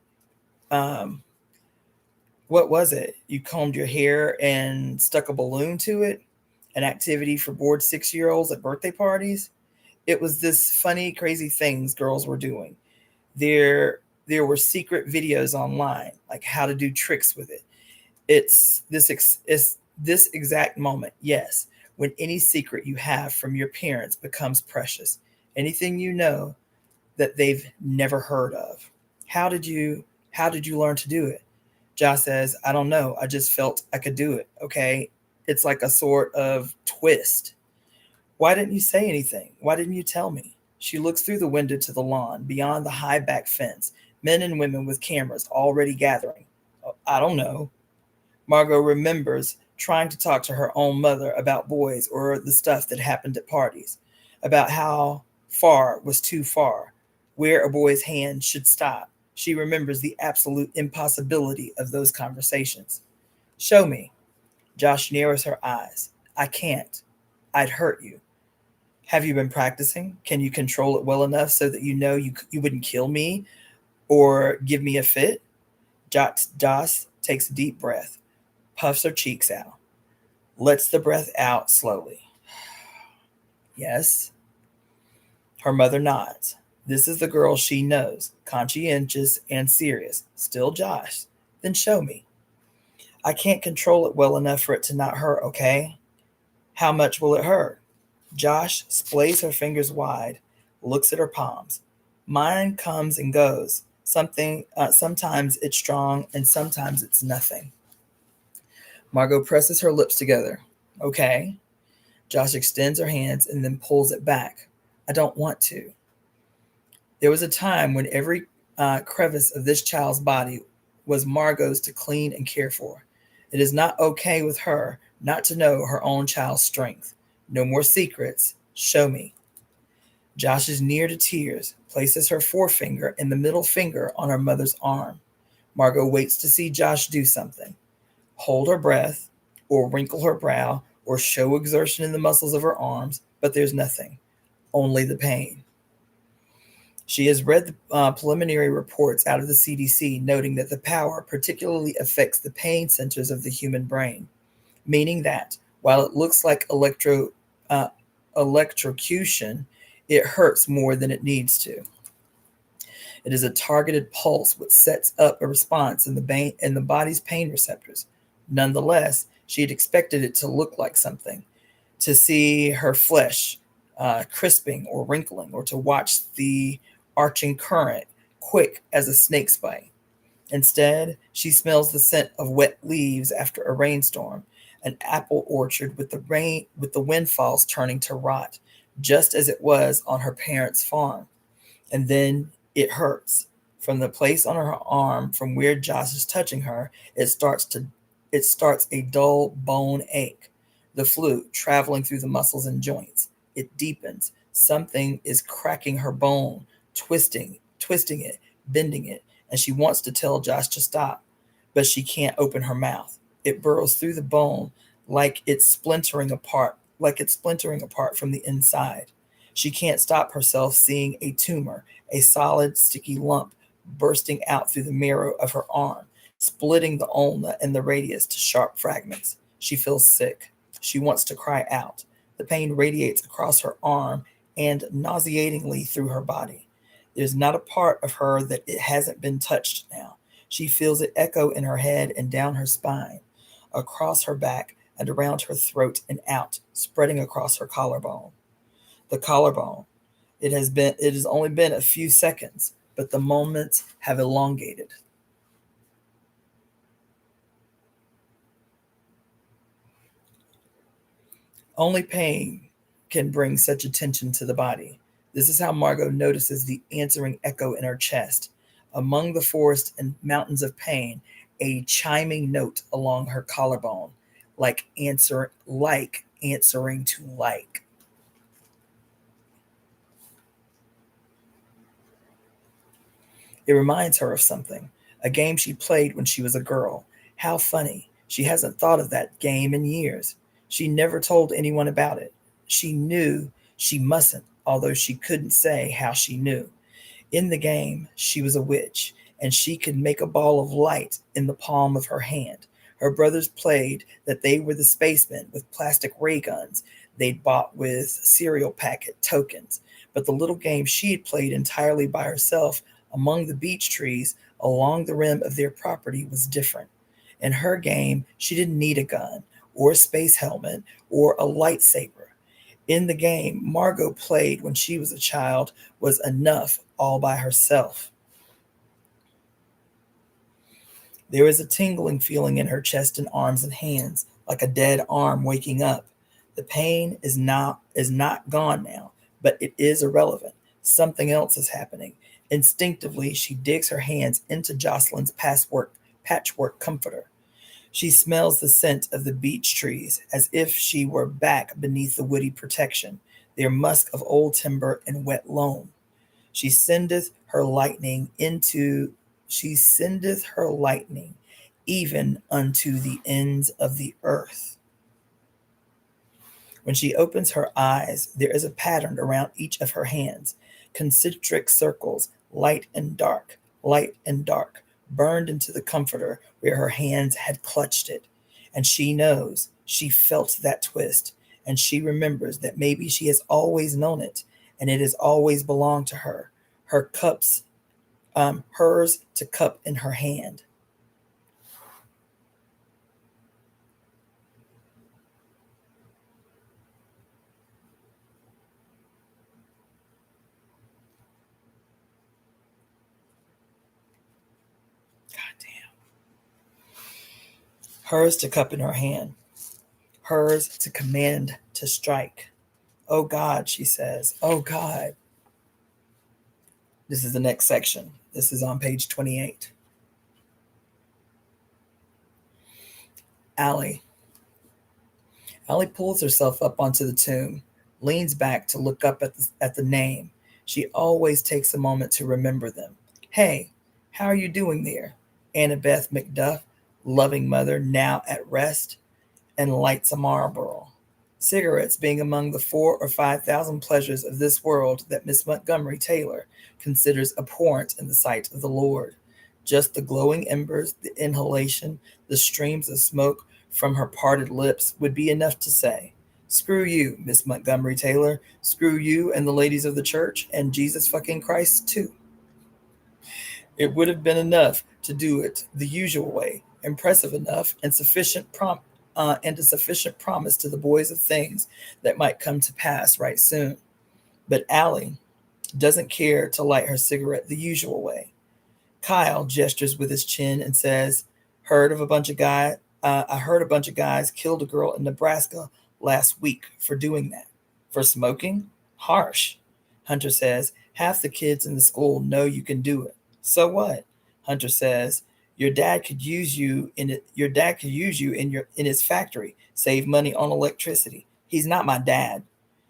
What was it? You combed your hair and stuck a balloon to it? An activity for bored 6-year-olds at birthday parties? It was this funny, crazy things girls were doing. There were secret videos online, like how to do tricks with it. It's this exact moment, yes, when any secret you have from your parents becomes precious. Anything you know that they've never heard of. How did you learn to do it? Josh says, I don't know. I just felt I could do it. Okay. It's like a sort of twist. Why didn't you say anything? Why didn't you tell me? She looks through the window to the lawn, beyond the high back fence, men and women with cameras already gathering. I don't know. Margot remembers trying to talk to her own mother about boys or the stuff that happened at parties, about how far was too far, where a boy's hand should stop. She remembers the absolute impossibility of those conversations. Show me. Josh narrows her eyes. I can't. I'd hurt you. Have you been practicing? Can you control it well enough so that you know you wouldn't kill me or give me a fit? Josh takes a deep breath, puffs her cheeks out, lets the breath out slowly. Yes. Her mother nods. This is the girl she knows, conscientious and serious. Still Josh. Then show me. I can't control it well enough for it to not hurt, okay? How much will it hurt? Josh splays her fingers wide, looks at her palms. Mine comes and goes. Sometimes it's strong and sometimes it's nothing. Margot presses her lips together. Okay. Josh extends her hands and then pulls it back. I don't want to. There was a time when every crevice of this child's body was Margot's to clean and care for. It is not okay with her not to know her own child's strength. No more secrets. Show me. Josh is near to tears, places her forefinger and the middle finger on her mother's arm. Margot waits to see Josh do something. Hold her breath, or wrinkle her brow, or show exertion in the muscles of her arms, but there's nothing. Only the pain. She has read the preliminary reports out of the CDC noting that the power particularly affects the pain centers of the human brain, meaning that while it looks like electrocution, it hurts more than it needs to. It is a targeted pulse which sets up a response in the body's pain receptors. Nonetheless, she had expected it to look like something, to see her flesh crisping or wrinkling, or to watch the arching current quick as a snake's bite. Instead, she smells the scent of wet leaves after a rainstorm, an apple orchard with the windfalls turning to rot, just as it was on her parents' farm. And then it hurts. From the place on her arm from where Josh is touching her, it starts a dull bone ache. The flu traveling through the muscles and joints. It deepens. Something is cracking her bone, twisting it, bending it, and she wants to tell Josh to stop, but she can't open her mouth. It burrows through the bone like it's splintering apart from the inside. She can't stop herself seeing a tumor, a solid, sticky lump bursting out through the marrow of her arm, splitting the ulna and the radius to sharp fragments. She feels sick. She wants to cry out. The pain radiates across her arm and nauseatingly through her body. There's not a part of her that it hasn't been touched now. She feels it echo in her head and down her spine, across her back and around her throat and out, spreading across her collarbone. The collarbone. It has only been a few seconds, but the moments have elongated. Only pain can bring such attention to the body. This is how Margot notices the answering echo in her chest. Among the forest and mountains of pain, a chiming note along her collarbone, like answering to like. It reminds her of something, a game she played when she was a girl. How funny. She hasn't thought of that game in years. She never told anyone about it. She knew she mustn't, although she couldn't say how she knew. In the game, she was a witch, and she could make a ball of light in the palm of her hand. Her brothers played that they were the spacemen with plastic ray guns they'd bought with cereal packet tokens. But the little game she had played entirely by herself among the beech trees along the rim of their property was different. In her game, she didn't need a gun or a space helmet or a lightsaber. In the game Margot played when she was a child was enough all by herself. There is a tingling feeling in her chest and arms and hands, like a dead arm waking up. The pain is not gone now, but it is irrelevant. Something else is happening. Instinctively, she digs her hands into Jocelyn's patchwork comforter. She smells the scent of the beech trees as if she were back beneath the woody protection, their musk of old timber and wet loam. She sendeth her lightning even unto the ends of the earth. When she opens her eyes, there is a pattern around each of her hands, concentric circles, light and dark, burned into the comforter where her hands had clutched it. And she knows, she felt that twist, and she remembers that maybe she has always known it, and it has always belonged to her. Hers to cup in her hand. Hers to cup in her hand, hers to command to strike. Oh God, she says, oh God. This is the next section. This is on page 28. Allie pulls herself up onto the tomb, leans back to look up at the name. She always takes a moment to remember them. Hey, how are you doing there? Annabeth McDuff, loving mother, now at rest, and lights a Marlboro. Cigarettes being among the 4,000 or 5,000 pleasures of this world that Miss Montgomery Taylor considers abhorrent in the sight of the Lord. Just the glowing embers, the inhalation, the streams of smoke from her parted lips would be enough to say, screw you, Miss Montgomery Taylor, screw you and the ladies of the church, and Jesus fucking Christ too. It would have been enough to do it the usual way, impressive enough, and a sufficient promise to the boys of things that might come to pass right soon. But Allie doesn't care to light her cigarette the usual way. Kyle gestures with his chin and says, I heard a bunch of guys killed a girl in Nebraska last week for doing that. For smoking? Harsh. Hunter says, half the kids in the school know you can do it. So what? Hunter says, your dad could use you in his factory, save money on electricity. He's not my dad.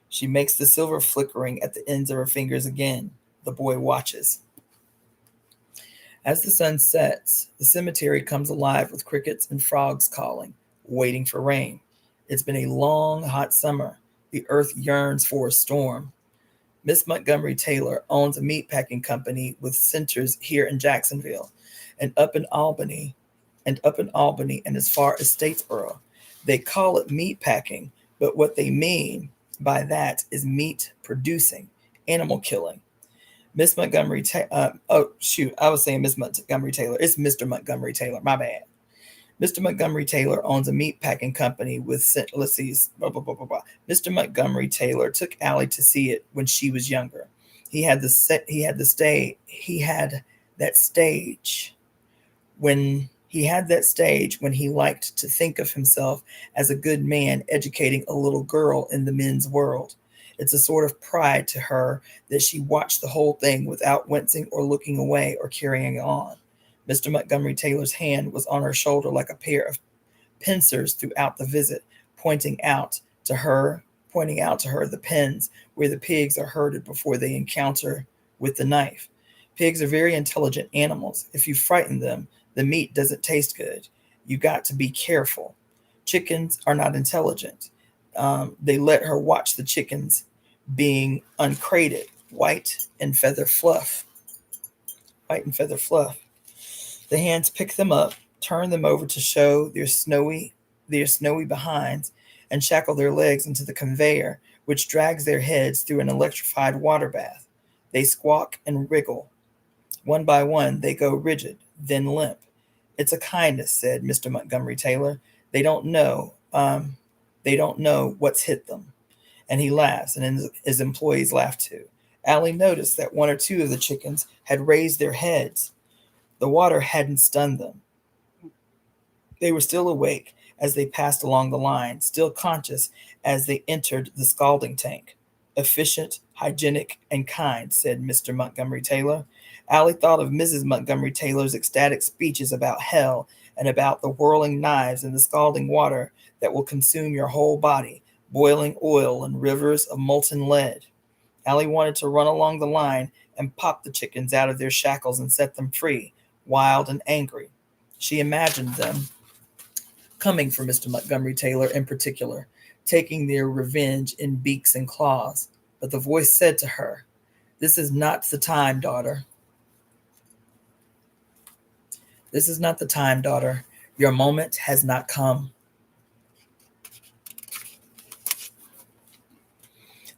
She makes the silver flickering at the ends of her fingers again. The boy watches. As the sun sets, the cemetery comes alive with crickets and frogs calling, waiting for rain. It's been a long, hot summer. The earth yearns for a storm. Miss Montgomery Taylor owns a meatpacking company with centers here in Jacksonville and up in Albany and as far as Statesboro. They call it meatpacking, but what they mean by that is meat producing, animal killing. Miss Montgomery I was saying Miss Montgomery Taylor. It's Mr. Montgomery Taylor. My bad. Mr. Montgomery Taylor owns a meatpacking company with, Mr. Montgomery Taylor took Allie to see it when she was younger. He had that stage when he liked to think of himself as a good man educating a little girl in the men's world. It's a sort of pride to her that she watched the whole thing without wincing or looking away or carrying on. Mr. Montgomery Taylor's hand was on her shoulder like a pair of pincers throughout the visit, pointing out to her the pens where the pigs are herded before they encounter with the knife. Pigs are very intelligent animals. If you frighten them, the meat doesn't taste good. You got to be careful. Chickens are not intelligent. They let her watch the chickens being uncrated, white and feather fluff. The hands pick them up, turn them over to show their snowy behinds, and shackle their legs into the conveyor, which drags their heads through an electrified water bath. They squawk and wriggle. One by one, they go rigid, then limp. It's a kindness, said Mr. Montgomery Taylor. They don't know what's hit them. And he laughs, and his employees laugh too. Allie noticed that one or two of the chickens had raised their heads. The water hadn't stunned them. They were still awake as they passed along the line, still conscious as they entered the scalding tank. Efficient, hygienic, and kind, said Mr. Montgomery Taylor. Allie thought of Mrs. Montgomery Taylor's ecstatic speeches about hell and about the whirling knives and the scalding water that will consume your whole body, boiling oil and rivers of molten lead. Allie wanted to run along the line and pop the chickens out of their shackles and set them free, wild and angry. She imagined them coming for Mr. Montgomery Taylor in particular, taking their revenge in beaks and claws. But the voice said to her, "This is not the time, daughter. This is not the time, daughter. Your moment has not come."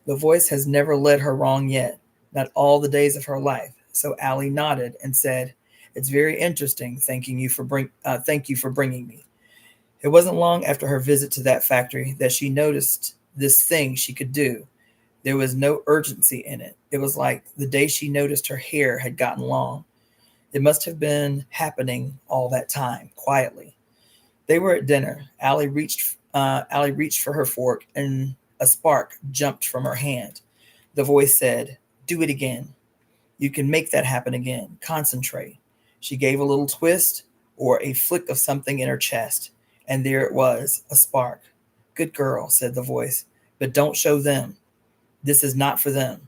The voice has never led her wrong yet, not all the days of her life. So Allie nodded and said, "It's very interesting. Thank you for bringing me." It wasn't long after her visit to that factory that she noticed this thing she could do. There was no urgency in it. It was like the day she noticed her hair had gotten long. It must have been happening all that time, quietly. They were at dinner. Allie reached for her fork, and a spark jumped from her hand. The voice said, "Do it again. You can make that happen again. Concentrate." She gave a little twist or a flick of something in her chest, and there it was, a spark. "Good girl," said the voice, "but don't show them. This is not for them."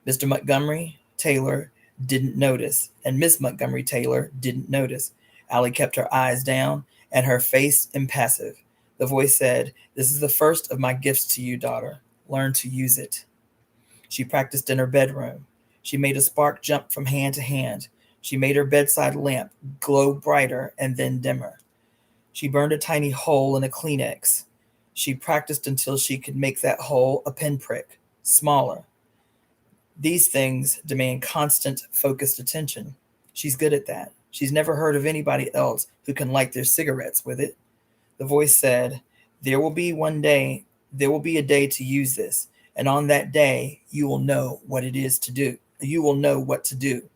Mr. Montgomery Taylor didn't notice, and Miss Montgomery Taylor didn't notice. Allie kept her eyes down and her face impassive. The voice said, "This is the first of my gifts to you, daughter. Learn to use it." She practiced in her bedroom. She made a spark jump from hand to hand. She made her bedside lamp glow brighter and then dimmer. She burned a tiny hole in a Kleenex. She practiced until she could make that hole a pinprick, smaller. These things demand constant, focused attention. She's good at that. She's never heard of anybody else who can light their cigarettes with it. The voice said, there will be a day to use this, and on that day you will know what it is to do. You will know what to do.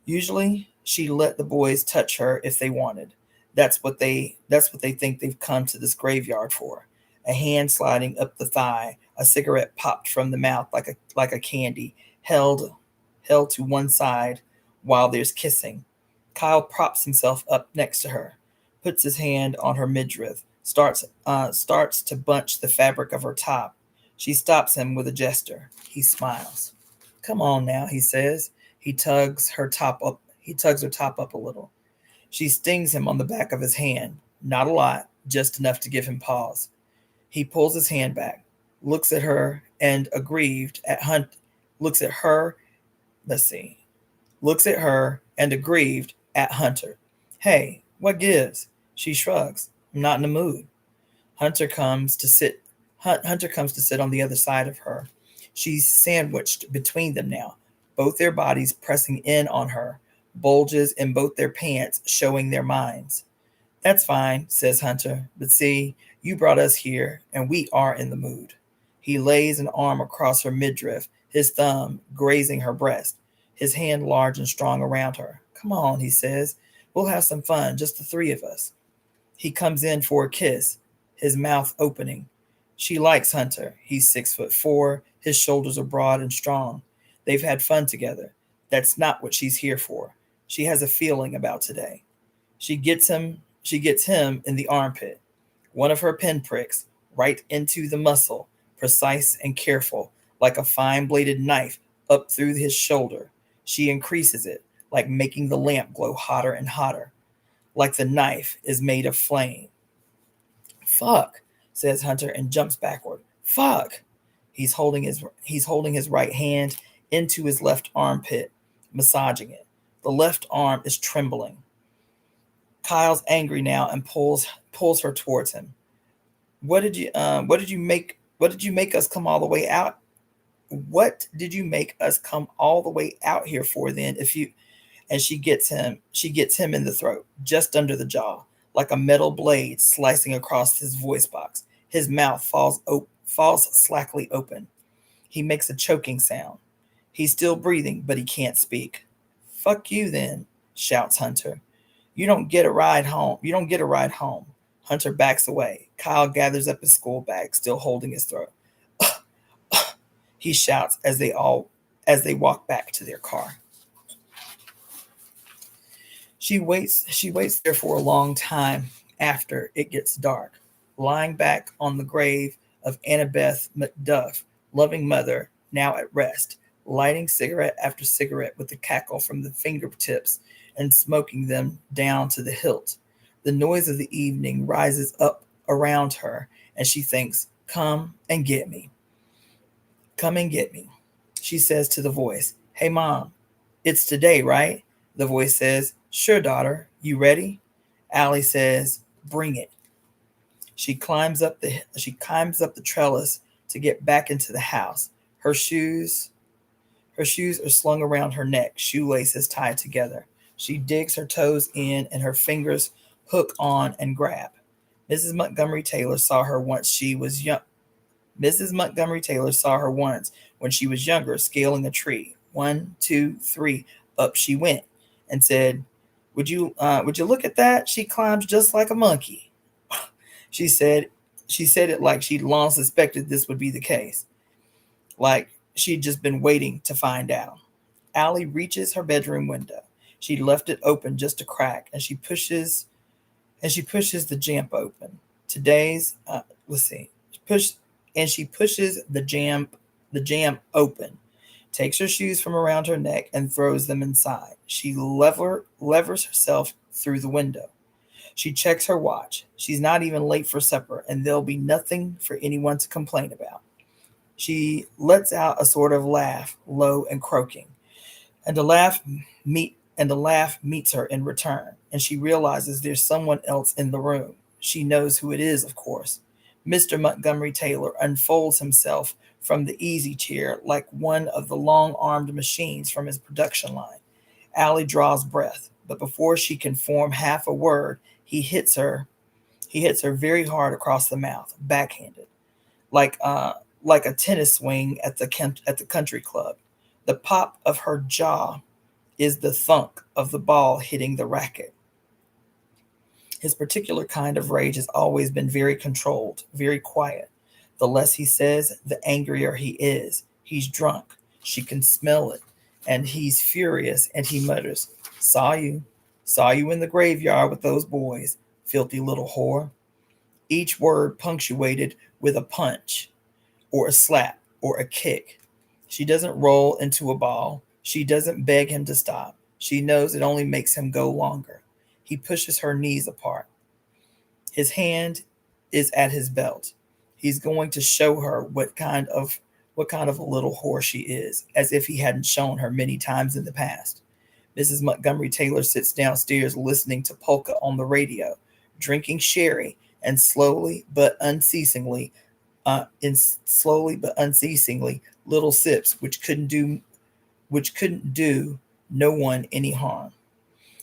Usually she let the boys touch her if they wanted. That's what they think they've come to this graveyard for. A hand sliding up the thigh, a cigarette popped from the mouth like a candy, held to one side while there's kissing. Kyle props himself up next to her, puts his hand on her midriff, starts to bunch the fabric of her top. She stops him with a gesture. He smiles. "Come on now," he says. He tugs her top up a little. She stings him on the back of his hand. Not a lot, just enough to give him pause. He pulls his hand back, looks at her and aggrieved at Hunt looks at her looks at her and aggrieved at Hunter. "Hey, what gives?" She shrugs. "I'm not in the mood." Hunter comes to sit on the other side of her. She's sandwiched between them now, both their bodies pressing in on her, bulges in both their pants showing their minds. "That's fine," says Hunter, "but see, you brought us here, and we are in the mood." He lays an arm across her midriff, his thumb grazing her breast, his hand large and strong around her. "Come on," he says. "We'll have some fun, just the three of us." He comes in for a kiss, his mouth opening. She likes Hunter. He's 6'4". His shoulders are broad and strong. They've had fun together. That's not what she's here for. She has a feeling about today. She gets him in the armpit. One of her pinpricks right into the muscle, precise and careful, like a fine-bladed knife up through his shoulder. She increases it, like making the lamp glow hotter and hotter, like the knife is made of flame. "Fuck," says Hunter and jumps backward. "Fuck." He's holding his right hand into his left armpit, massaging it. The left arm is trembling. Kyle's angry now and pulls her towards him. What did you make us come all the way out? What did you make us come all the way out here for then if you and she gets him in the throat, just under the jaw, like a metal blade slicing across his voice box. His mouth falls slackly open. He makes a choking sound. He's still breathing, but he can't speak. "Fuck you then," shouts Hunter. You don't get a ride home. Hunter backs away. Kyle gathers up his school bag, still holding his throat. He shouts as they walk back to their car. She waits there for a long time after it gets dark, lying back on the grave of Annabeth McDuff, loving mother, now at rest, lighting cigarette after cigarette with the cackle from the fingertips and smoking them down to the hilt. The noise of the evening rises up around her, and she thinks, "Come and get me. Come and get me." She says to the voice, "Hey, Mom, it's today, right?" The voice says, "Sure, daughter. You ready?" Allie says, "Bring it." She climbs up the trellis to get back into the house. Her shoes her shoes are slung around her neck, shoelaces tied together. She digs her toes in and her fingers hook on and grab. Mrs. Montgomery Taylor saw her once she was young. Mrs. Montgomery Taylor saw her once when she was younger scaling a tree. One, two, three, up she went, and said, "Would you look at that? She climbs just like a monkey." She said she said it like she'd long suspected this would be the case, like she'd just been waiting to find out. Allie reaches her bedroom window. She left it open just a crack, and she pushes the jamb open. Today's let's see, push and she pushes the jam open, takes her shoes from around her neck and throws them inside. She levers herself through the window. She checks her watch. She's not even late for supper, and there'll be nothing for anyone to complain about. She lets out a sort of laugh, low and croaking, and the laugh meets her in return, and she realizes there's someone else in the room. She knows who it is, of course. Mr. Montgomery Taylor unfolds himself from the easy chair like one of the long-armed machines from his production line. Allie draws breath, but before she can form half a word, he hits her. He hits her very hard across the mouth, backhanded, like like a tennis swing at the country club. The pop of her jaw is the thunk of the ball hitting the racket. His particular kind of rage has always been very controlled, very quiet. The less he says, the angrier he is. He's drunk. She can smell it. And he's furious, and he mutters, "Saw you. Saw you in the graveyard with those boys, filthy little whore." Each word punctuated with a punch, or a slap, or a kick. She doesn't roll into a ball. She doesn't beg him to stop. She knows it only makes him go longer. He pushes her knees apart. His hand is at his belt. He's going to show her what kind of a little whore she is, as if he hadn't shown her many times in the past. Mrs. Montgomery Taylor sits downstairs listening to polka on the radio, drinking sherry, and slowly but unceasingly little sips which couldn't do no one any harm.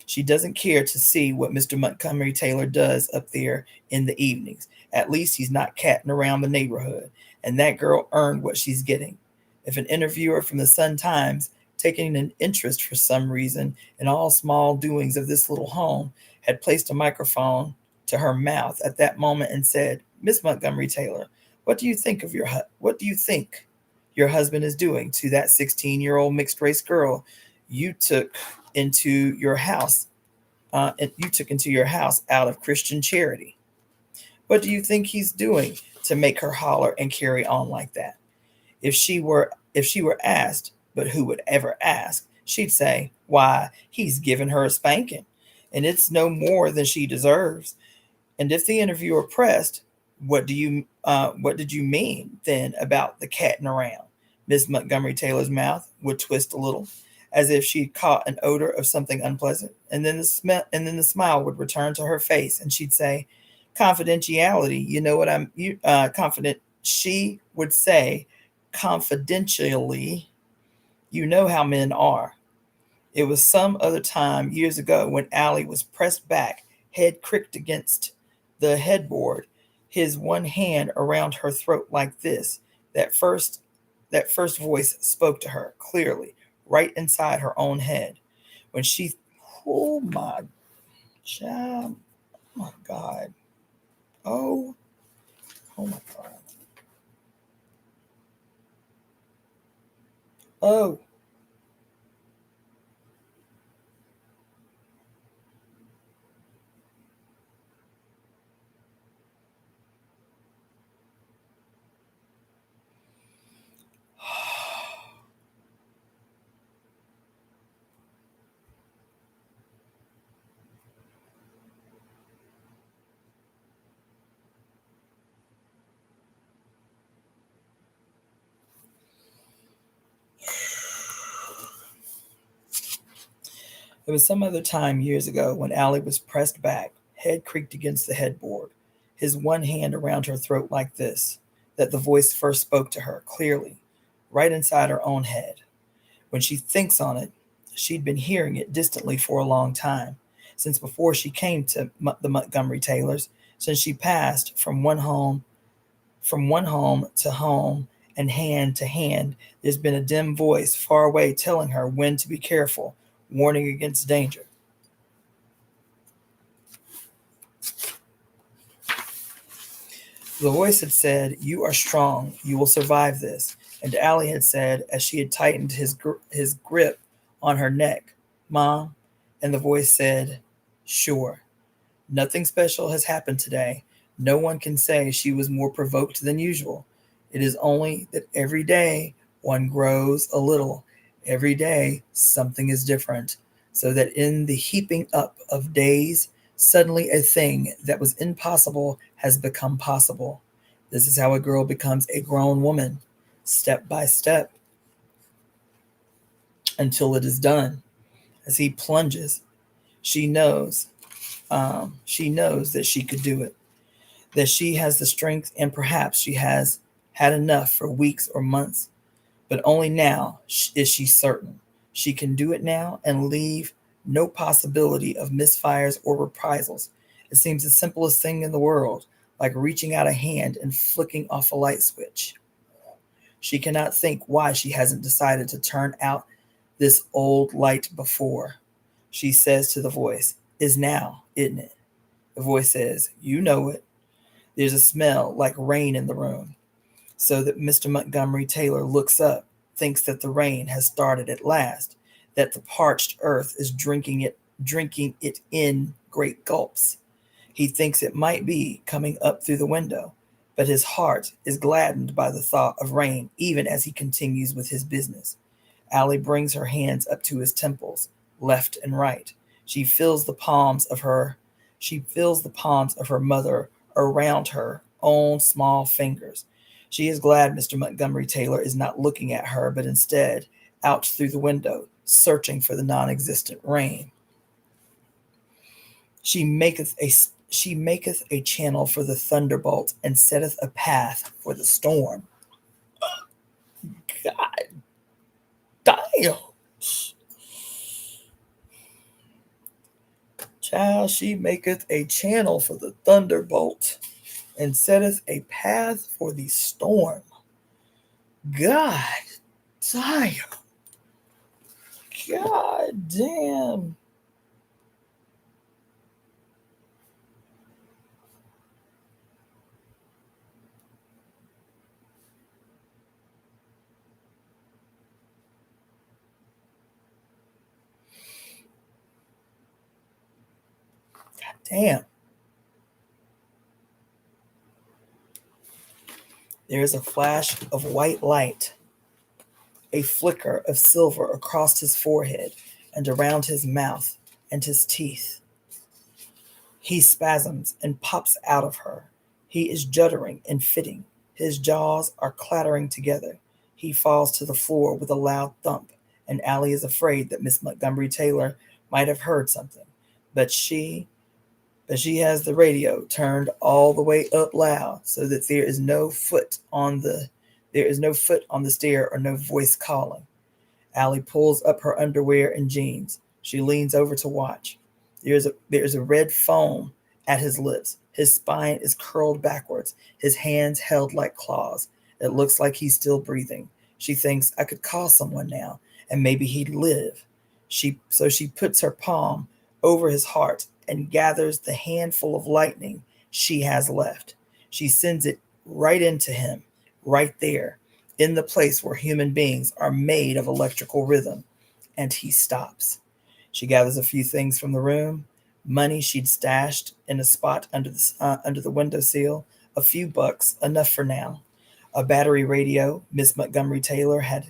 She doesn't care to see what Mr. Montgomery Taylor does up there in the evenings. At least he's not catting around the neighborhood, and that girl earned what she's getting. If an interviewer from the Sun Times, taking an interest for some reason in all small doings of this little home, had placed a microphone to her mouth at that moment and said, "Miss Montgomery Taylor, what do you think your husband is doing to that 16-year-old mixed race girl you took into your house out of Christian charity? What do you think he's doing to make her holler and carry on like that?" If she were asked, but who would ever ask, she'd say, "Why, he's given her a spanking, and it's no more than she deserves." And if the interviewer pressed, what did you mean then about the catting around?" Miss Montgomery Taylor's mouth would twist a little, as if she'd caught an odor of something unpleasant, and then the smile would return to her face, and she'd say, "Confidentiality, you know what I'm you confident." She would say, "Confidentially, you know how men are." It was some other time years ago when Allie was pressed back, head cricked against the headboard, his one hand around her throat like this. That first that first voice spoke to her clearly, right inside her own head. When she Oh my child, oh my God. Oh, oh my God. Oh, There was some other time years ago when Allie was pressed back, head creaked against the headboard, his one hand around her throat like this, that the voice first spoke to her clearly, right inside her own head. When she thinks on it, she'd been hearing it distantly for a long time, since before she came to the Montgomery Taylors, since she passed from one home to home and hand to hand, there's been a dim voice far away telling her when to be careful, warning against danger. The voice had said, "You are strong. You will survive this." And Allie had said, as she had tightened his grip on her neck, "Mom." And the voice said, "Sure. Nothing special has happened today. No one can say she was more provoked than usual. It is only that every day one grows a little. Every day something is different. So that in the heaping up of days, suddenly a thing that was impossible has become possible. This is how a girl becomes a grown woman, step by step, until it is done." As he plunges, she knows, that she could do it, that she has the strength, and perhaps she has had enough for weeks or months, but only now is she certain. She can do it now and leave no possibility of misfires or reprisals. It seems the simplest thing in the world, like reaching out a hand and flicking off a light switch. She cannot think why she hasn't decided to turn out this old light before. She says to the voice, "Is now, isn't it?" The voice says, "You know it." There's a smell like rain in the room, so that Mr. Montgomery Taylor looks up, thinks that the rain has started at last, that the parched earth is drinking it in great gulps. He thinks it might be coming up through the window, but his heart is gladdened by the thought of rain even as he continues with his business. Allie brings her hands up to his temples, left and right. She feels the palms of her mother around her own small fingers. She is glad Mr. Montgomery Taylor is not looking at her, but instead out through the window, searching for the non-existent rain. She maketh a channel for the thunderbolt, and setteth a path for the storm. God damn. Child, she maketh a channel for the thunderbolt, and setteth a path for the storm. God damn. God damn. God damn. There is a flash of white light, a flicker of silver across his forehead and around his mouth and his teeth. He spasms and pops out of her. He is juddering and fitting. His jaws are clattering together. He falls to the floor with a loud thump, and Allie is afraid that Miss Montgomery Taylor might have heard something. But she has the radio turned all the way up loud so that there is no foot on the stair or no voice calling. Allie pulls up her underwear and jeans. She leans over to watch. There is a red foam at his lips. His spine is curled backwards, his hands held like claws. It looks like he's still breathing. She thinks, I could call someone now, and maybe he'd live. So she puts her palm over his heart and gathers the handful of lightning she has left. She sends it right into him, right there, in the place where human beings are made of electrical rhythm, and he stops. She gathers a few things from the room, money she'd stashed in a spot under the windowsill, a few bucks, enough for now. A battery radio Miss Montgomery Taylor had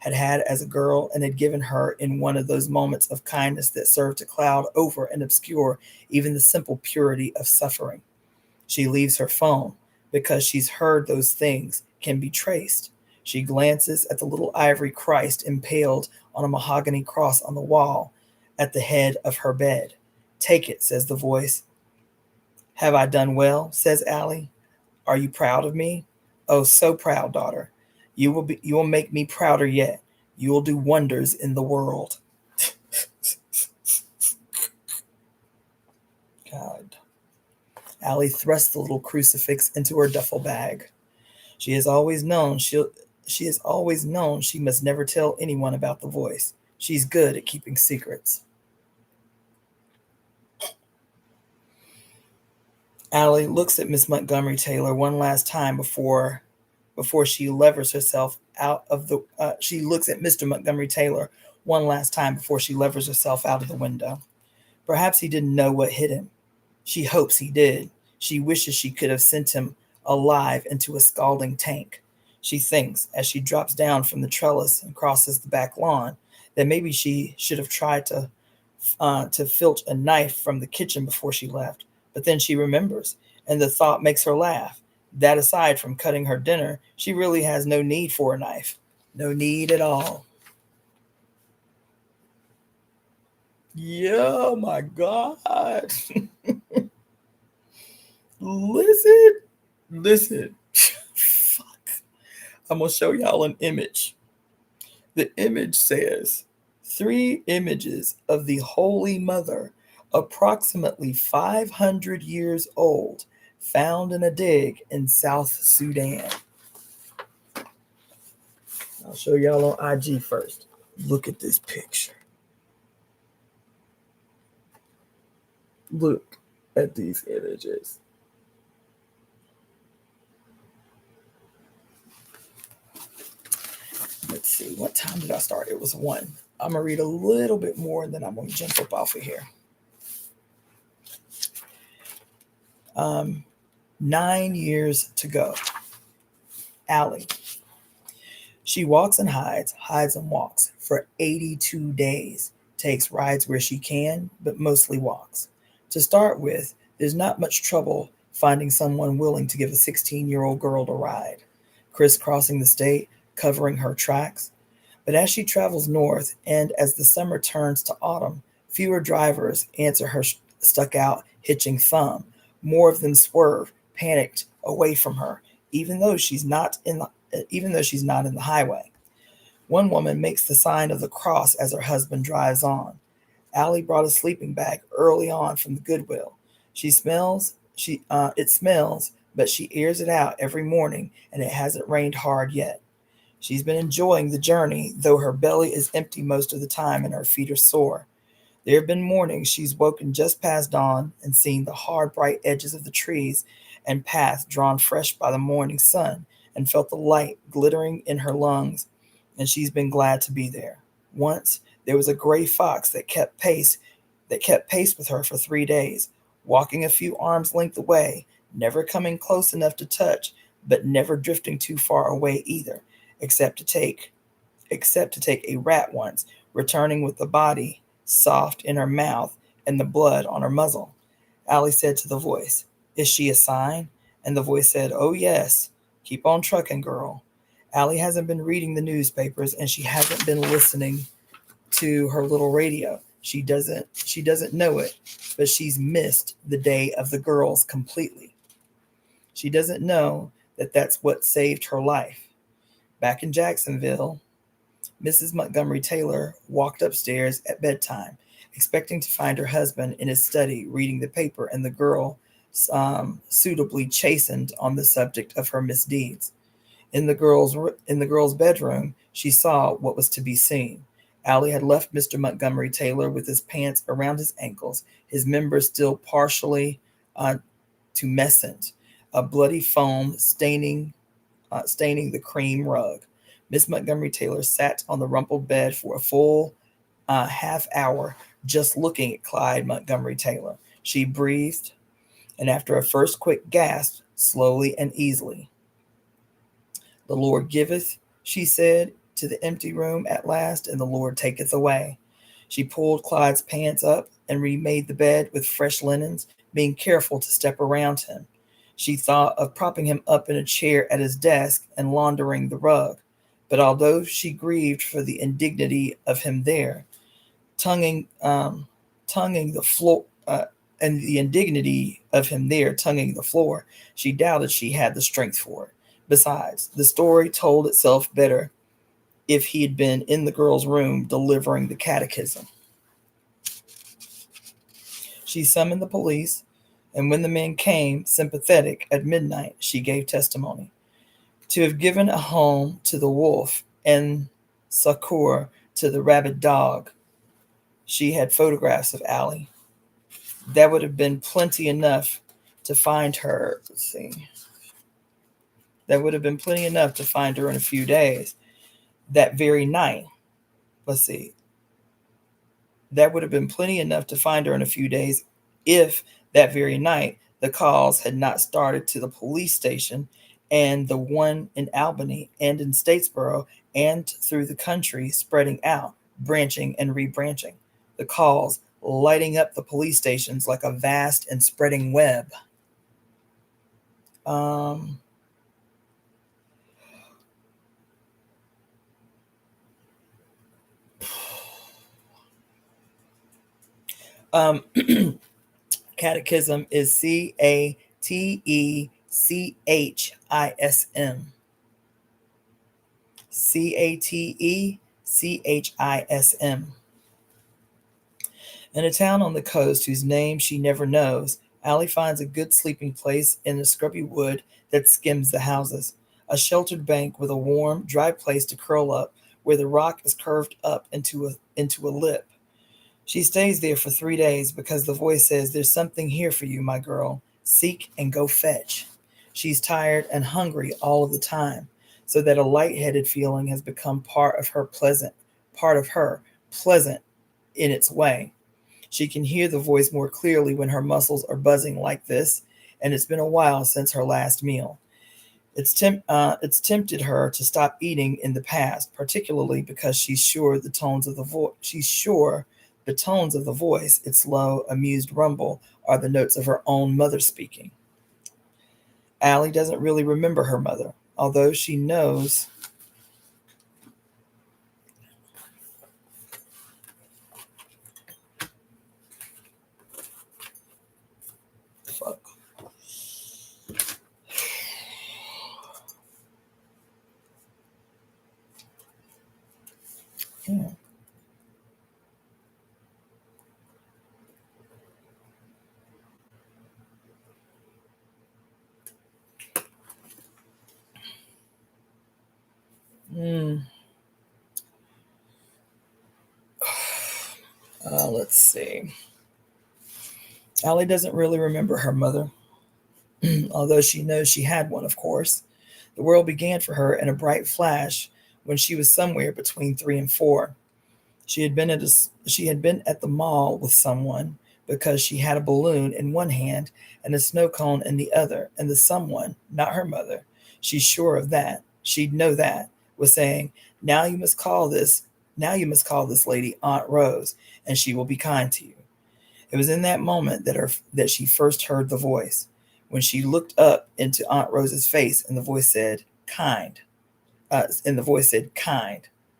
as a girl and had given her in one of those moments of kindness that served to cloud over and obscure even the simple purity of suffering. She leaves her phone because she's heard those things can be traced. She glances at the little ivory Christ impaled on a mahogany cross on the wall at the head of her bed. "Take it," says the voice. "Have I done well?" says Allie. "Are you proud of me?" "Oh, so proud, daughter. You will make me prouder yet. You will do wonders in the world." God. Allie thrusts the little crucifix into her duffel bag. She has always known she must never tell anyone about the voice. She's good at keeping secrets. Allie looks at Miss Montgomery Taylor one last time before she levers herself out of the. She looks at Mr. Montgomery Taylor one last time before she levers herself out of the window. Perhaps he didn't know what hit him. She hopes he did. She wishes she could have sent him alive into a scalding tank. She thinks, as she drops down from the trellis and crosses the back lawn, that maybe she should have tried to filch a knife from the kitchen before she left. But then she remembers, and the thought makes her laugh. That aside from cutting her dinner, she really has no need for a knife. No need at all. Yeah, my God. Listen. Fuck. I'm going to show y'all an image. The image says 3 images of the Holy Mother, approximately 500 years old, found in a dig in South Sudan. I'll show y'all on IG first. Look at this picture. Look at these images. Let's see, what time did I start? It was 1. I'm going to read a little bit more, and then I'm going to jump up off of here. 9 years to go. Allie. She walks and hides and walks for 82 days. Takes rides where she can, but mostly walks. To start with, there's not much trouble finding someone willing to give a 16-year-old girl a ride, crisscrossing the state, covering her tracks. But as she travels north and as the summer turns to autumn, fewer drivers answer her stuck-out, hitching thumb. More of them swerve, panicked, away from her, even though she's not in the highway. One woman makes the sign of the cross as her husband drives on. Allie brought a sleeping bag early on from the Goodwill. It smells, but she airs it out every morning, and it hasn't rained hard yet. She's been enjoying the journey, though her belly is empty most of the time and her feet are sore. There have been mornings she's woken just past dawn and seen the hard, bright edges of the trees and path drawn fresh by the morning sun and felt the light glittering in her lungs, and she's been glad to be there. Once, there was a gray fox that kept pace with her for 3 days, walking a few arms' length away, never coming close enough to touch, but never drifting too far away either, except to take a rat once, returning with the body soft in her mouth and the blood on her muzzle. Allie said to the voice, "Is she a sign?" And the voice said, "Oh yes, keep on trucking, girl." Allie hasn't been reading the newspapers, and she hasn't been listening to her little radio. She doesn't know it, but she's missed the day of the girls completely. She doesn't know that that's what saved her life. Back in Jacksonville, Mrs. Montgomery Taylor walked upstairs at bedtime, expecting to find her husband in his study reading the paper and the girl suitably chastened on the subject of her misdeeds. In the girl's bedroom, she saw what was to be seen. Allie had left Mr. Montgomery Taylor with his pants around his ankles, his members still partially tumescent, a bloody foam staining the cream rug. Miss Montgomery Taylor sat on the rumpled bed for a full half hour, just looking at Clyde Montgomery Taylor. She breathed, and after a first quick gasp, slowly and easily, "The Lord giveth," she said to the empty room at last, "and the Lord taketh away." She pulled Clyde's pants up and remade the bed with fresh linens, being careful to step around him. She thought of propping him up in a chair at his desk and laundering the rug. But although she grieved for the indignity of him there, tonguing the floor, and the indignity of him there tonguing the floor. She doubted she had the strength for it. Besides, the story told itself better if he had been in the girl's room delivering the catechism. She summoned the police, and when the men came, sympathetic, at midnight, she gave testimony. To have given a home to the wolf and succor to the rabid dog. She had photographs of Allie. That would have been plenty enough to find her. Let's see. That would have been plenty enough to find her in a few days. That very night. Let's see. That would have been plenty enough to find her in a few days if that very night the calls had not started to the police station and the one in Albany and in Statesboro and through the country, spreading out, branching and rebranching. The calls lighting up the police stations like a vast and spreading web. Catechism is Catechism. Catechism. In a town on the coast whose name she never knows, Allie finds a good sleeping place in the scrubby wood that skims the houses, a sheltered bank with a warm, dry place to curl up where the rock is curved up into a lip. She stays there for 3 days because the voice says, "There's something here for you, my girl. Seek and go fetch." She's tired and hungry all of the time, so that a lightheaded feeling has become part of her pleasant in its way. She can hear the voice more clearly when her muscles are buzzing like this, and it's been a while since her last meal. It's tempted her to stop eating in the past, particularly because she's sure the tones of the voice, its low, amused rumble, are the notes of her own mother speaking. Allie doesn't really remember her mother, although she knows Yeah. Let's see. Allie doesn't really remember her mother, although she knows she had one, of course. The world began for her in a bright flash when she was somewhere between 3 and 4. She had been at the mall with someone because she had a balloon in one hand and a snow cone in the other, and the someone, not her mother, she's sure of that, she'd know that, was saying, now you must call this lady Aunt Rose, and she will be kind to you. It was in that moment that she first heard the voice, when she looked up into Aunt Rose's face, and the voice said, kind.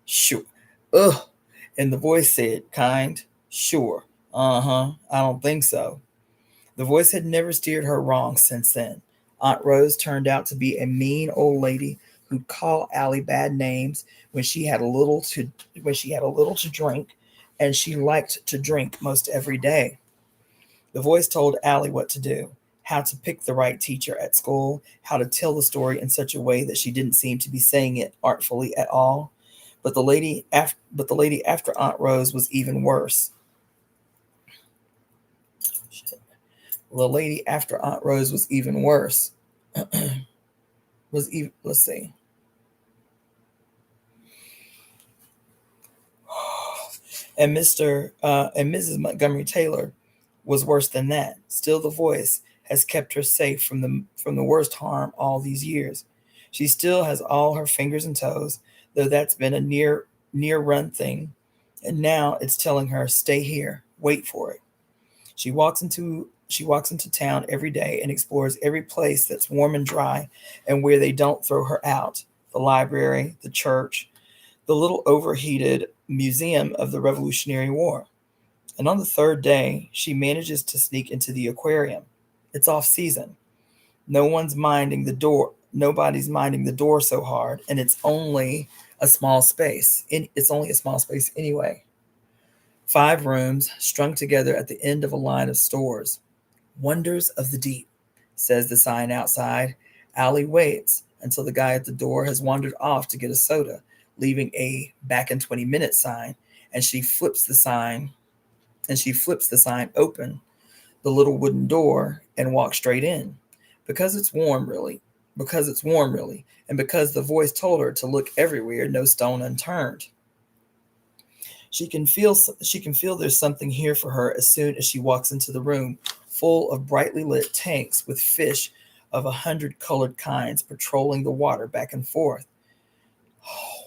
Sure. Ugh. And the voice said, kind, sure. I don't think so. The voice had never steered her wrong since then. Aunt Rose turned out to be a mean old lady who'd call Allie bad names when she had a little to drink, and she liked to drink most every day. The voice told Allie what to do, how to pick the right teacher at school, how to tell the story in such a way that she didn't seem to be saying it artfully at all. But the lady after Aunt Rose was even worse. The lady after Aunt Rose was even worse. Let's see. And Mrs. Montgomery Taylor was worse than that. Still, the voice has kept her safe from the worst harm all these years. She still has all her fingers and toes, though that's been a near run thing. And now it's telling her, stay here, wait for it. She walks into town every day and explores every place that's warm and dry and where they don't throw her out. The library, the church, the little overheated museum of the Revolutionary War. And on the third day, she manages to sneak into the aquarium. It's off season. No one's minding the door. Nobody's minding the door so hard, and it's only a small space. It's only a small space anyway. 5 rooms strung together at the end of a line of stores. Wonders of the deep, says the sign outside. Allie waits until the guy at the door has wandered off to get a soda, leaving a back in 20 minutes sign, and she flips the sign open, the little wooden door, and walks straight in. Because it's warm, really. Because it's warm, really. And because the voice told her to look everywhere, no stone unturned. She can feel there's something here for her as soon as she walks into the room, full of brightly lit tanks with fish of 100 colored kinds patrolling the water back and forth. Oh.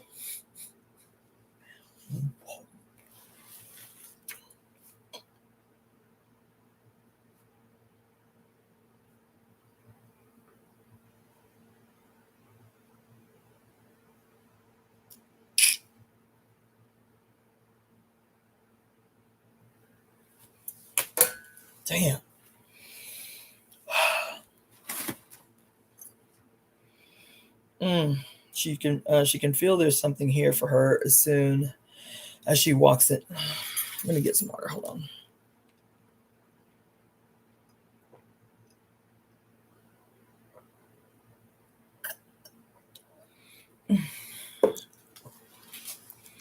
Damn. She can feel there's something here for her as soon as she walks in. Let me get some water. Hold on.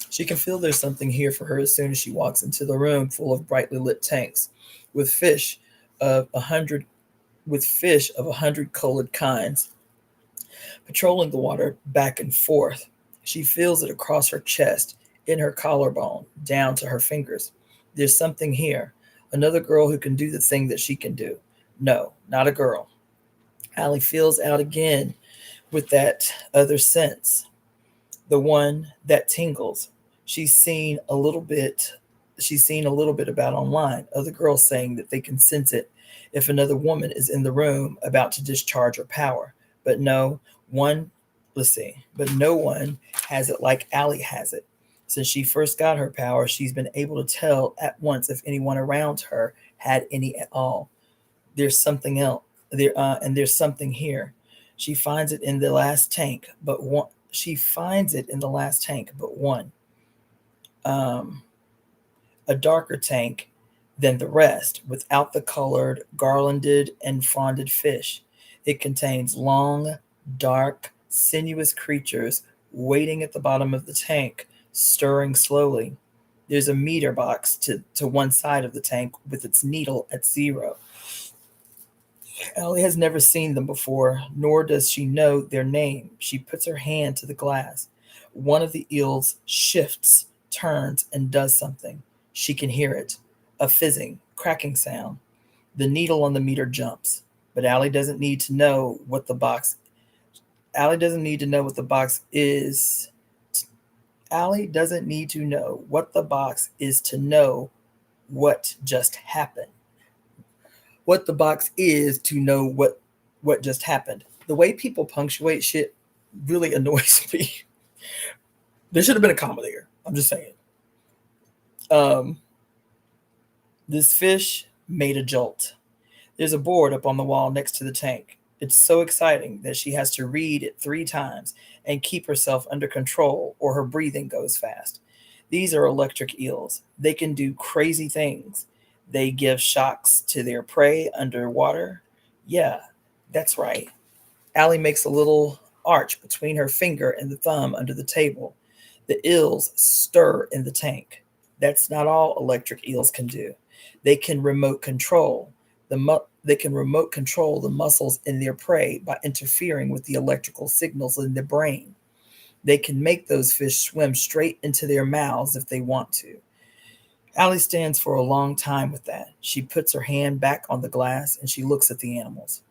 She can feel there's something here for her as soon as she walks into the room full of brightly lit tanks with fish of 100 colored kinds patrolling the water back and forth. She feels it across her chest, in her collarbone, down to her fingers. There's something here. Another girl who can do the thing that she can do. No, not a girl. Allie feels out again with that other sense, the one that tingles. She's seen a little bit about online. Other girls saying that they can sense it if another woman is in the room about to discharge her power. But no one, but no one has it like Allie has it. Since she first got her power, she's been able to tell at once if anyone around her had any at all. There's something else and there's something here. She finds it in the last tank, but one. She finds it in the last tank, but one. A darker tank than the rest, without the colored, garlanded, and fronded fish. It contains long, dark, sinuous creatures waiting at the bottom of the tank, stirring slowly. There's a meter box to one side of the tank with its needle at 0. Ellie has never seen them before, nor does she know their name. She puts her hand to the glass. One of the eels shifts, turns, and does something. She can hear it. A fizzing, cracking sound. The needle on the meter jumps. But Allie doesn't need to know what the box Allie doesn't need to know what the box is. Allie doesn't need to know what the box is to know what just happened. What the box is to know what just happened. The way people punctuate shit really annoys me. There should have been a comma there. I'm just saying. This fish made a jolt. There's a board up on the wall next to the tank. It's so exciting that she has to read it 3 times and keep herself under control or her breathing goes fast. These are electric eels. They can do crazy things. They give shocks to their prey underwater. Yeah, that's right. Allie makes a little arch between her finger and the thumb under the table. The eels stir in the tank. That's not all electric eels can do. They can remote control the muscles in their prey by interfering with the electrical signals in their brain. They can make those fish swim straight into their mouths if they want to. Allie stands for a long time with that. She puts her hand back on the glass and she looks at the animals.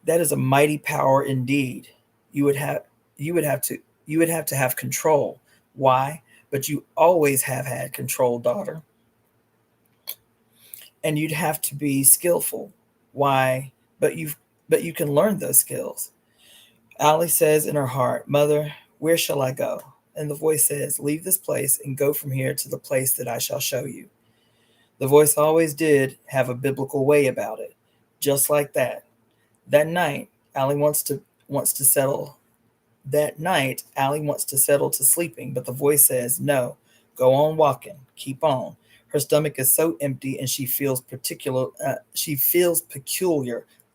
That is a mighty power indeed. You would have to have control. Why? But you always have had control, daughter. And you'd have to be skillful. Why? But you can learn those skills. Allie says in her heart, Mother, where shall I go? And the voice says, Leave this place and go from here to the place that I shall show you. The voice always did have a biblical way about it. Just like that. That night, Allie wants to settle. That night, Allie wants to settle to sleeping, but the voice says, "No, go on walking. Keep on." Her stomach is so empty, and she feels peculiar,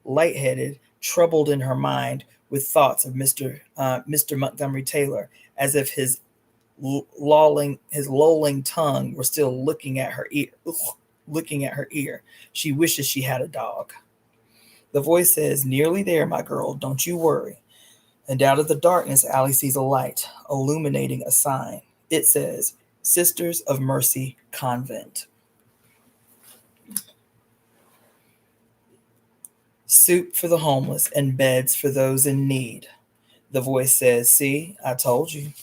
lightheaded, troubled in her mind with thoughts of Mr. Montgomery Taylor, as if his lolling tongue were still looking at her ear. She wishes she had a dog. The voice says, "Nearly there, my girl. Don't you worry." And out of the darkness, Allie sees a light, illuminating a sign. It says, "Sisters of Mercy Convent." Soup for the homeless and beds for those in need. The voice says, "See, I told you."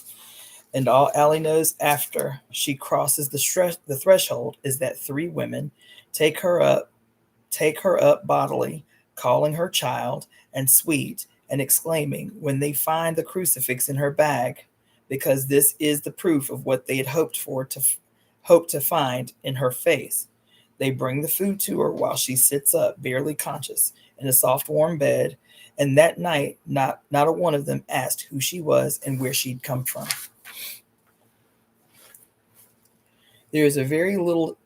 And all Allie knows after she crosses the threshold is that three women take her up, take her up bodily, calling her child and sweet, and exclaiming when they find the crucifix in her bag, because this is the proof of what they had hoped to find in her face. They bring the food to her while she sits up, barely conscious, in a soft, warm bed. And that night, not a one of them asked who she was and where she'd come from. There is very little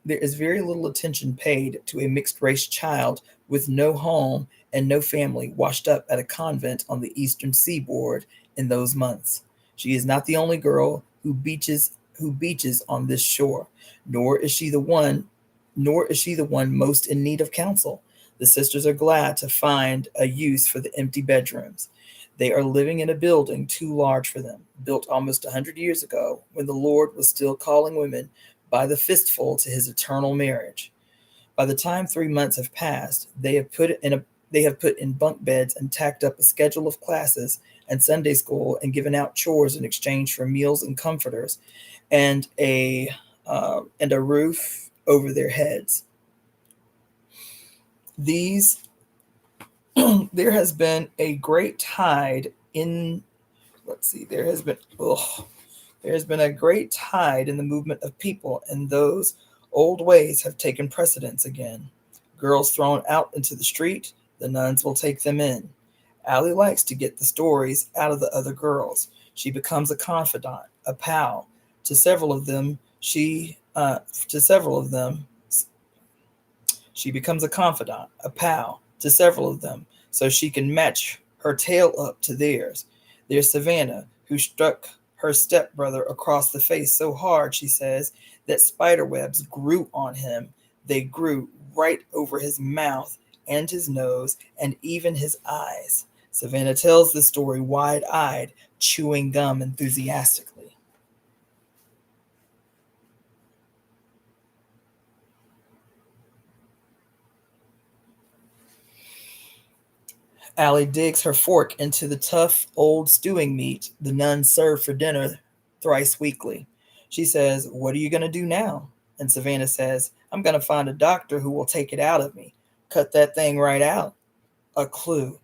attention paid to a mixed race child with no home and no family washed up at a convent on the eastern seaboard in those months. She is not the only girl who beaches on this shore, nor is she the one most in need of counsel. The sisters are glad to find a use for the empty bedrooms. They are living in a building too large for them, built almost 100 years ago when the Lord was still calling women by the fistful to his eternal marriage. By the time 3 months have passed, they have put in bunk beds and tacked up a schedule of classes and Sunday school and given out chores in exchange for meals and comforters and a roof over their heads. There has been a great tide in. Let's see. There has been a great tide in the movement of people, and those old ways have taken precedence again. Girls thrown out into the street, the nuns will take them in. Allie likes to get the stories out of the other girls. She becomes a confidant, a pal. To several of them, she becomes a confidant, a pal to several of them, so she can match her tale up to theirs. There's Savannah, who struck her stepbrother across the face so hard, she says, that spiderwebs grew on him. They grew right over his mouth and his nose and even his eyes. Savannah tells the story wide-eyed, chewing gum enthusiastically. Allie digs her fork into the tough, old stewing meat the nuns serve for dinner thrice weekly. She says, "What are you going to do now?" And Savannah says, "I'm going to find a doctor who will take it out of me. Cut that thing right out." A clue.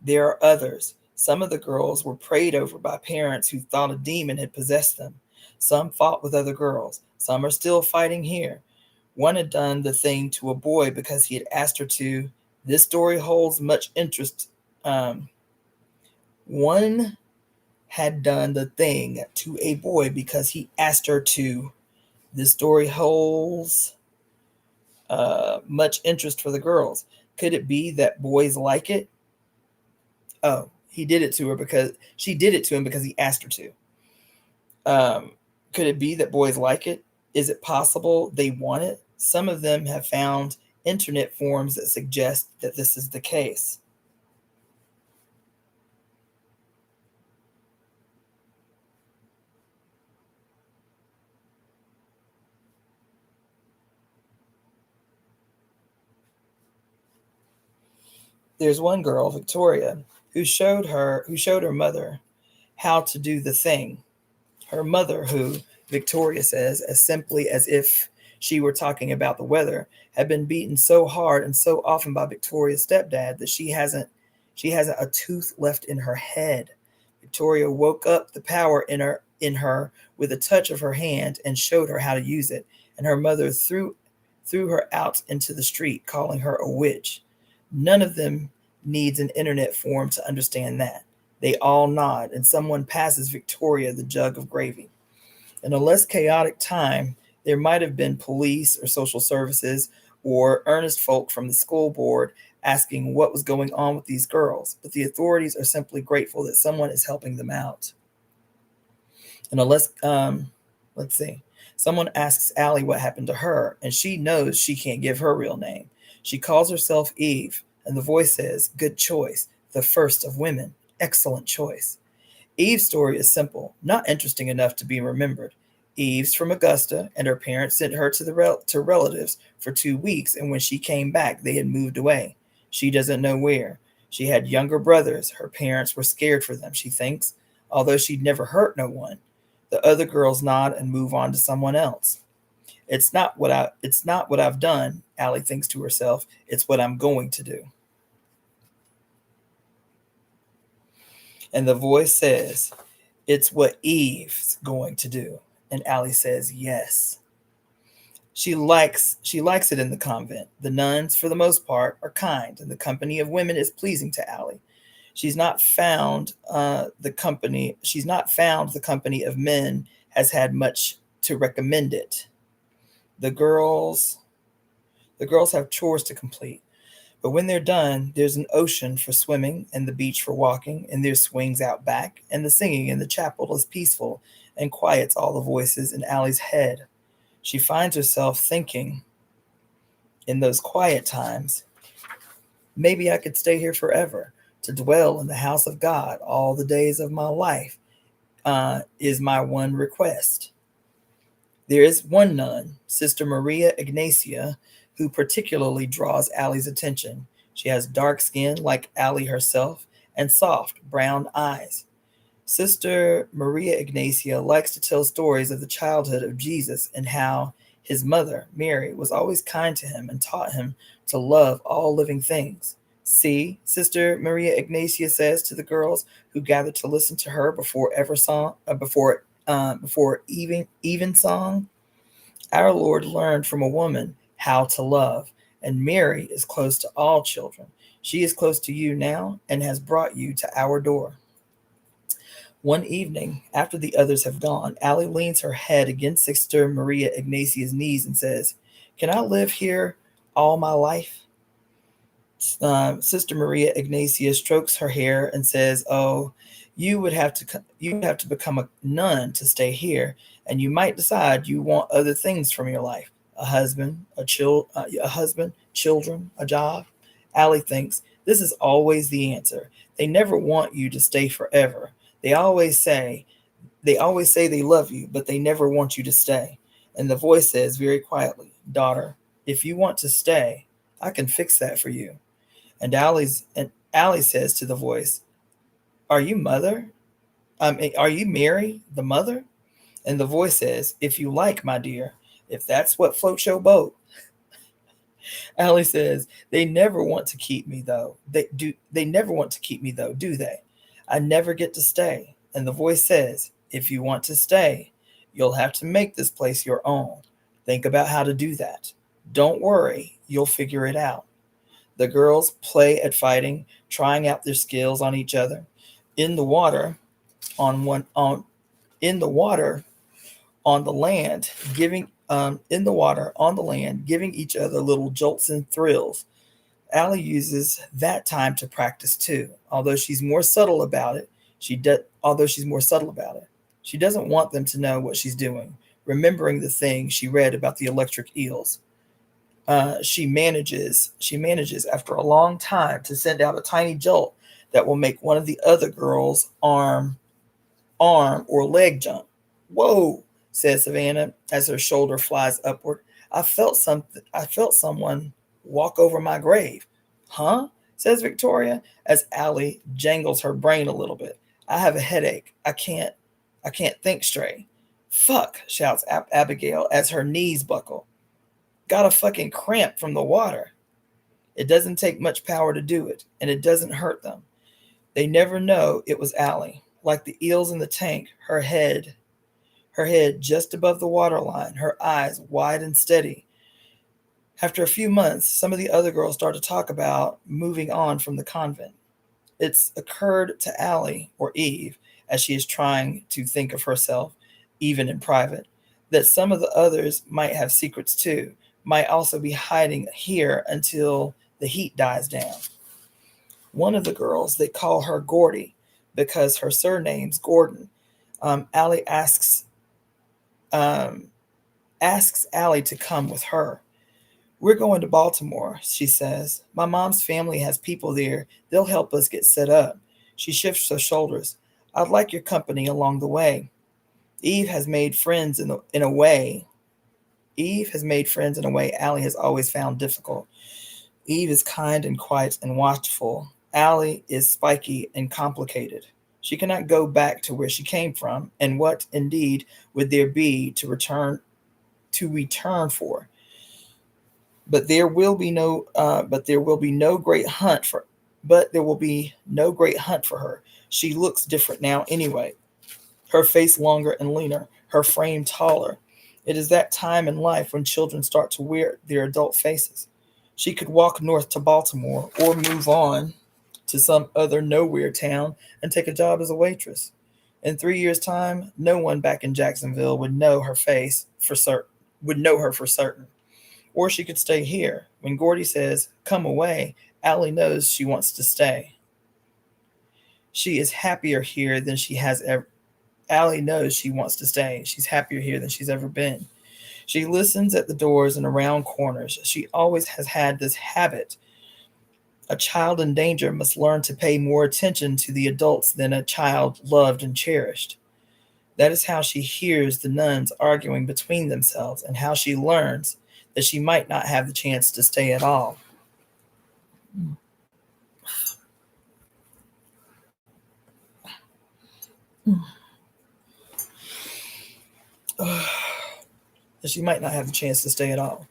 There are others. Some of the girls were prayed over by parents who thought a demon had possessed them. Some fought with other girls. Some are still fighting here. One had done the thing to a boy because he had asked her to. This story holds much interest. One had done the thing to a boy because he asked her to. This story holds much interest for the girls. Could it be that boys like it? Oh, he did it to her because she did it to him because he asked her to. Could it be that boys like it? Is it possible they want it? Some of them have found internet forums that suggest that this is the case. There's one girl, Victoria, who showed her mother how to do the thing. Her mother, who, Victoria says, as simply as if she were talking about the weather, had been beaten so hard and so often by Victoria's stepdad that she hasn't a tooth left in her head. Victoria woke up the power in her with a touch of her hand and showed her how to use it. And her mother threw threw her out into the street, calling her a witch. None of them needs an internet forum to understand that. They all nod, and someone passes Victoria the jug of gravy. In a less chaotic time, there might have been police or social services or earnest folk from the school board asking what was going on with these girls, but the authorities are simply grateful that someone is helping them out. And let's see. Someone asks Allie what happened to her, and she knows she can't give her real name. She calls herself Eve, and the voice says, "Good choice, the first of women. Excellent choice." Eve's story is simple, not interesting enough to be remembered. Eve's from Augusta, and her parents sent her to relatives for 2 weeks, and when she came back, they had moved away. She doesn't know where. She had younger brothers. Her parents were scared for them, she thinks, although she'd never hurt no one. The other girls nod and move on to someone else. It's not what I've done, Allie thinks to herself. It's what I'm going to do. And the voice says, "It's what Eve's going to do." And Allie says, "Yes." She likes it in the convent. The nuns, for the most part, are kind, and the company of women is pleasing to Allie. She's not found the company of men has had much to recommend it. The girls have chores to complete. But when they're done, there's an ocean for swimming and the beach for walking, and there's swings out back, and the singing in the chapel is peaceful and quiets all the voices in Allie's head. She finds herself thinking in those quiet times, maybe I could stay here forever, to dwell in the house of God all the days of my life is my one request. There is one nun, Sister Maria Ignacia, who particularly draws Allie's attention. She has dark skin like Allie herself and soft brown eyes. Sister Maria Ignacia likes to tell stories of the childhood of Jesus and how his mother, Mary, was always kind to him and taught him to love all living things. "See," Sister Maria Ignacia says to the girls who gather to listen to her before even song. "Our Lord learned from a woman how to love, and Mary is close to all children. She is close to you now and has brought you to our door." One evening, after the others have gone, Allie leans her head against Sister Maria Ignacia's knees and says, "Can I live here all my life?" Sister Maria Ignacia strokes her hair and says, "Oh, you would have to become a nun to stay here, and you might decide you want other things from your life: a husband, children, a job." Allie thinks this is always the answer. They never want you to stay forever. They always say they love you, but they never want you to stay. And the voice says very quietly, "Daughter, if you want to stay, I can fix that for you." And Allie says to the voice, Are you Mary, the mother?" And the voice says, "If you like, my dear, if that's what floats your boat." Allie says, They never want to keep me though. They never want to keep me though, do they? I never get to stay." And the voice says, "If you want to stay, you'll have to make this place your own. Think about how to do that. Don't worry, you'll figure it out." The girls play at fighting, trying out their skills on each other. In the water, on the land, giving each other little jolts and thrills. Allie uses that time to practice too. Although she's more subtle about it, she doesn't want them to know what she's doing. Remembering the thing she read about the electric eels. She manages after a long time to send out a tiny jolt that will make one of the other girls' arm or leg jump. "Whoa," says Savannah as her shoulder flies upward. I felt someone walk over my grave." "Huh?" says Victoria as Allie jangles her brain a little bit. "I have a headache. I can't think straight." "Fuck," shouts Abigail as her knees buckle. "Got a fucking cramp from the water." It doesn't take much power to do it, and it doesn't hurt them. They never know it was Allie. Like the eels in the tank, her head just above the waterline, her eyes wide and steady. After a few months, some of the other girls start to talk about moving on from the convent. It's occurred to Allie, or Eve, as she is trying to think of herself, even in private, that some of the others might have secrets too, might also be hiding here until the heat dies down. One of the girls, they call her Gordy because her surname's Gordon. Allie um, asks Allie to come with her. We're going to Baltimore, she says. My mom's family has people there. They'll help us get set up. She shifts her shoulders. I'd like your company along the way. Eve has made friends in a way. Eve has made friends in a way Allie has always found difficult. Eve is kind and quiet and watchful. Allie is spiky and complicated. She cannot go back to where she came from, and what indeed would there be to return for? But there will be no great hunt for but there will be no great hunt for her. She looks different now anyway. Her face longer and leaner, her frame taller. It is that time in life when children start to wear their adult faces. She could walk north to Baltimore or move on to some other nowhere town and take a job as a waitress. In 3 years' time, no one back in Jacksonville would know her face for certain. Would know her for certain. Or she could stay here. When Gordy says, "Come away," Allie knows she wants to stay. She is happier here than she has ever. Allie knows she wants to stay. She's happier here than she's ever been. She listens at the doors and around corners. She always has had this habit. A child in danger must learn to pay more attention to the adults than a child loved and cherished. That is how she hears the nuns arguing between themselves and how she learns that she might not have the chance to stay at all. That she might not have the chance to stay at all.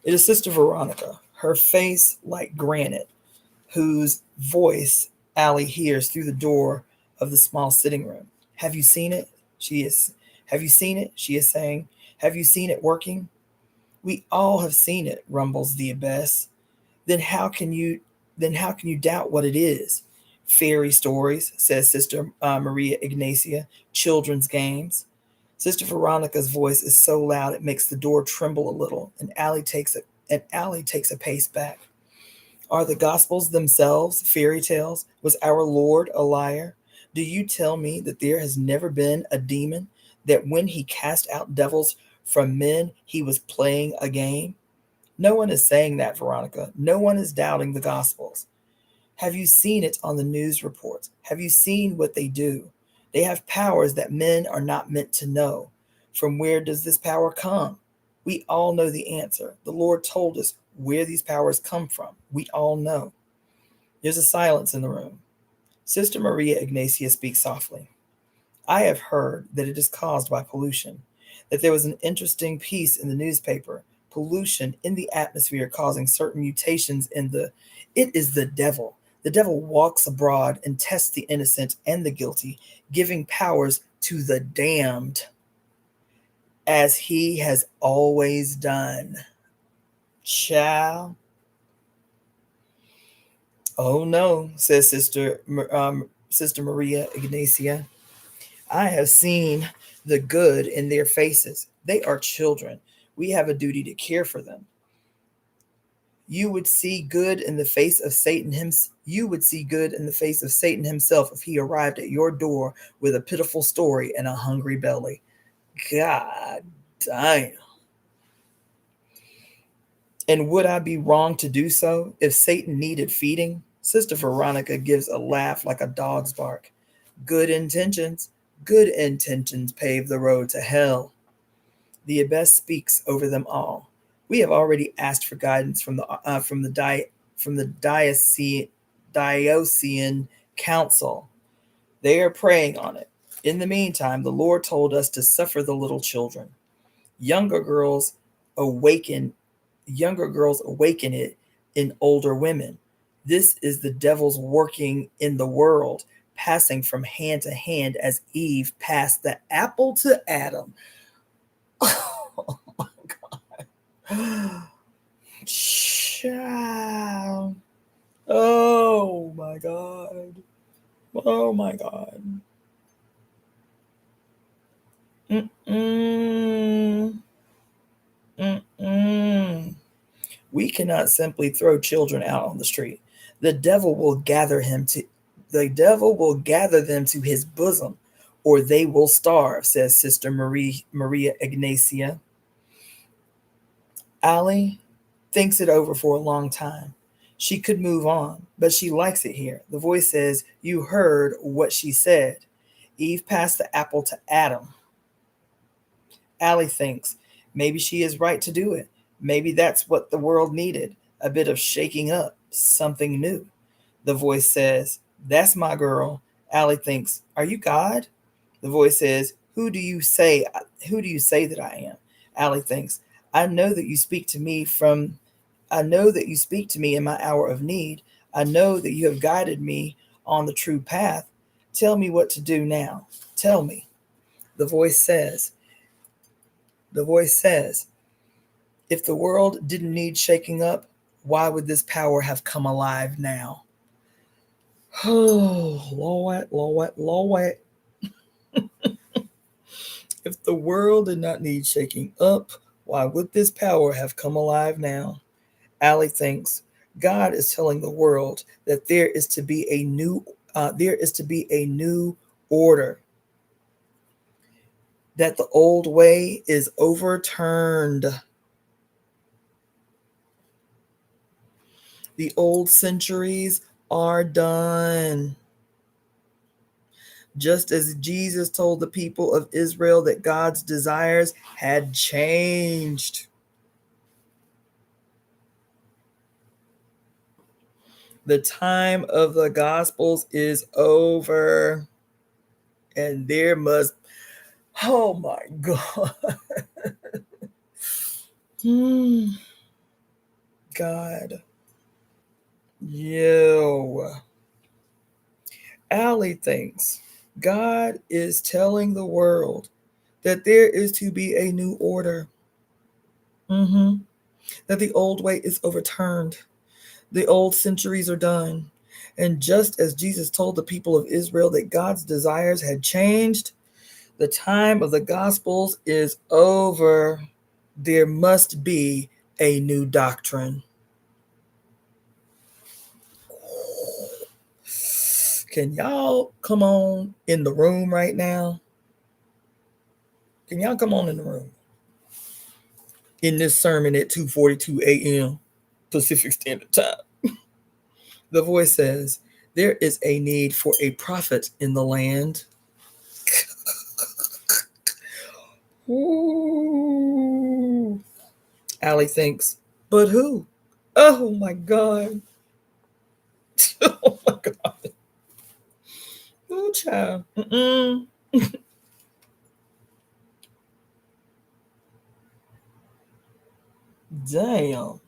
It is Sister Veronica, her face like granite, whose voice Allie hears through the door of the small sitting room. Have you seen it? She is. Have you seen it? She is saying. Have you seen it working? We all have seen it, rumbles the abbess. Then how can you then how can you doubt what it is? Fairy stories, says Sister Maria Ignacia, children's games. Sister Veronica's voice is so loud it makes the door tremble a little, and Allie takes a pace back. Are the Gospels themselves fairy tales? Was our Lord a liar? Do you tell me that there has never been a demon, that when he cast out devils from men, he was playing a game? No one is saying that, Veronica. No one is doubting the Gospels. Have you seen it on the news reports? Have you seen what they do? They have powers that men are not meant to know. From where does this power come? We all know the answer. The Lord told us where these powers come from. We all know. There's a silence in the room. Sister Maria Ignacia speaks softly. I have heard that it is caused by pollution, that there was an interesting piece in the newspaper, pollution in the atmosphere causing certain mutations in the. It is the devil. The devil walks abroad and tests the innocent and the guilty, giving powers to the damned, as he has always done. Child. Oh no, says Sister Maria Ignacia. I have seen the good in their faces. They are children. We have a duty to care for them. You would see good in the face of Satan himself. You would see good in the face of Satan himself if he arrived at your door with a pitiful story and a hungry belly. God damn. And would I be wrong to do so if Satan needed feeding? Sister Veronica gives a laugh like a dog's bark. Good intentions. Good intentions pave the road to hell. The abbess speaks over them all. We have already asked for guidance from the diocesan council. They are praying on it. In the meantime, the Lord told us to suffer the little children. Younger girls awaken Younger girls awaken it in older women. This is the devil's working in the world, passing from hand to hand as Eve passed the apple to Adam. Oh my God. Child. Oh my God. Oh my God. Mm-mm. Mm-mm. We cannot simply throw children out on the street. The devil will gather him to the devil will gather them to his bosom, or they will starve, says Sister Maria Ignacia. Allie thinks it over for a long time. She could move on, but she likes it here. The voice says, "You heard what she said. Eve passed the apple to Adam." Allie thinks, maybe she is right to do it. Maybe that's what the world needed, a bit of shaking up, something new. The voice says, "That's my girl." Allie thinks, "Are you God?" The voice says, Who do you say that I am?" Allie thinks, I know that you speak to me from I know that you speak to me in my hour of need. I know that you have guided me on the true path. Tell me what to do now. Tell me. The voice says, the voice says, if the world didn't need shaking up, why would this power have come alive now? Oh, Lord, Lord, Lord. If the world did not need shaking up, why would this power have come alive now? Allie thinks God is telling the world that there is to be a new order, that the old way is overturned. The old centuries are done. Just as Jesus told the people of Israel that God's desires had changed. The time of the Gospels is over. And there must, oh my God. God. Yo. Allie thinks God is telling the world that there is to be a new order. That the old way is overturned. The old centuries are done. And just as Jesus told the people of Israel that God's desires had changed, the time of the Gospels is over. There must be a new doctrine. Can y'all come on in the room right now? Can y'all come on in the room? In this sermon at 2:42 a.m. Pacific Standard Time. The voice says, there is a need for a prophet in the land. Ooh. Allie thinks, but who? Oh my God. Oh my God. Oh, child. Damn.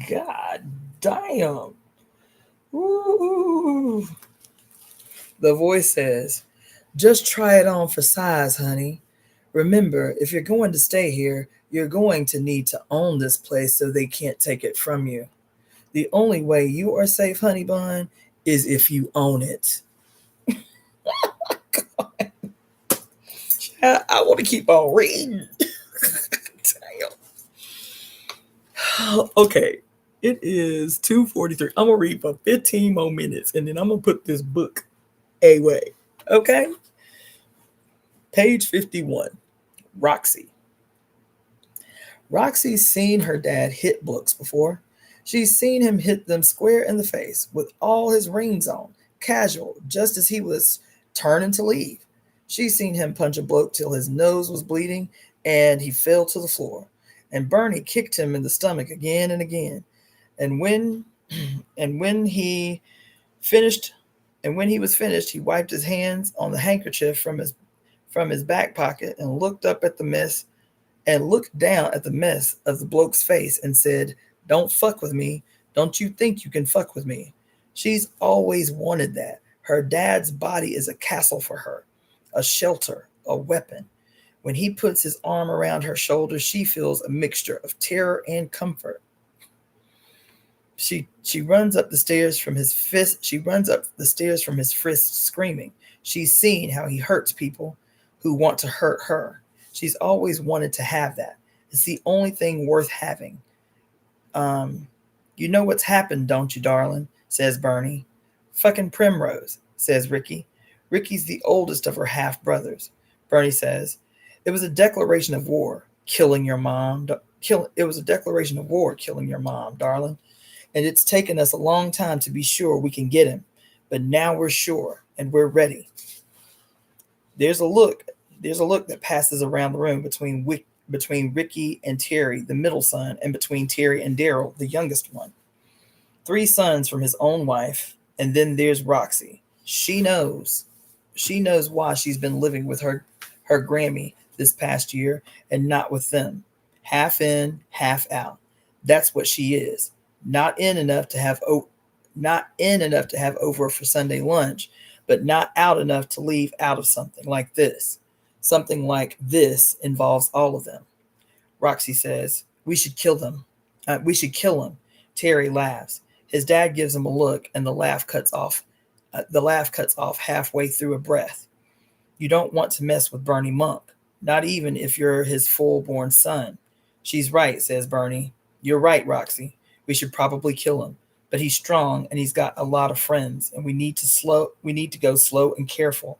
God damn. Ooh. The voice says, just try it on for size, honey. Remember, if you're going to stay here, you're going to need to own this place so they can't take it from you. The only way you are safe, honey bun, is if you own it. I want to keep on reading. Damn. Okay, it is 2:43. I'm gonna read for 15 more minutes, and then I'm gonna put this book away. Okay. Page 51. Roxy. Roxy's seen her dad hit books before. She's seen him hit them square in the face with all his rings on, casual, just as he was turning to leave. She's seen him punch a bloke till his nose was bleeding and he fell to the floor. And Bernie kicked him in the stomach again and again. And when and when he finished and when he was finished, he wiped his hands on the handkerchief from his back pocket and looked down at the mess of the bloke's face and said, "Don't fuck with me. Don't you think you can fuck with me?" She's always wanted that. Her dad's body is a castle for her, a shelter, a weapon. When he puts his arm around her shoulder, she feels a mixture of terror and comfort. She runs up the stairs from his fist. She runs up the stairs from his fist, screaming. She's seen how he hurts people who want to hurt her. She's always wanted to have that. It's the only thing worth having. You know what's happened, don't you, darling? Says Bernie. Fucking Primrose, says Ricky. Ricky's the oldest of her half brothers. Bernie says, it was a declaration of war, killing your mom. It was a declaration of war, killing your mom, darling. And it's taken us a long time to be sure we can get him. But now we're sure, and we're ready. There's a look that passes around the room between Ricky and Terry, the middle son, and between Terry and Daryl, the youngest one. 3 sons from his own wife, and then there's Roxy. She knows why she's been living with her Grammy this past year and not with them. Half in, half out. That's what she is. Not in enough to have over for Sunday lunch, but not out enough to leave out of something like this. Something like this involves all of them. Roxy says, we should kill them. We should kill him. Terry laughs. His dad gives him a look, and the laugh cuts off halfway through a breath. You don't want to mess with Bernie Monk, not even if you're his full-born son. She's right, says Bernie. You're right, Roxy. We should probably kill him. But he's strong, and he's got a lot of friends, and we need to go slow and careful.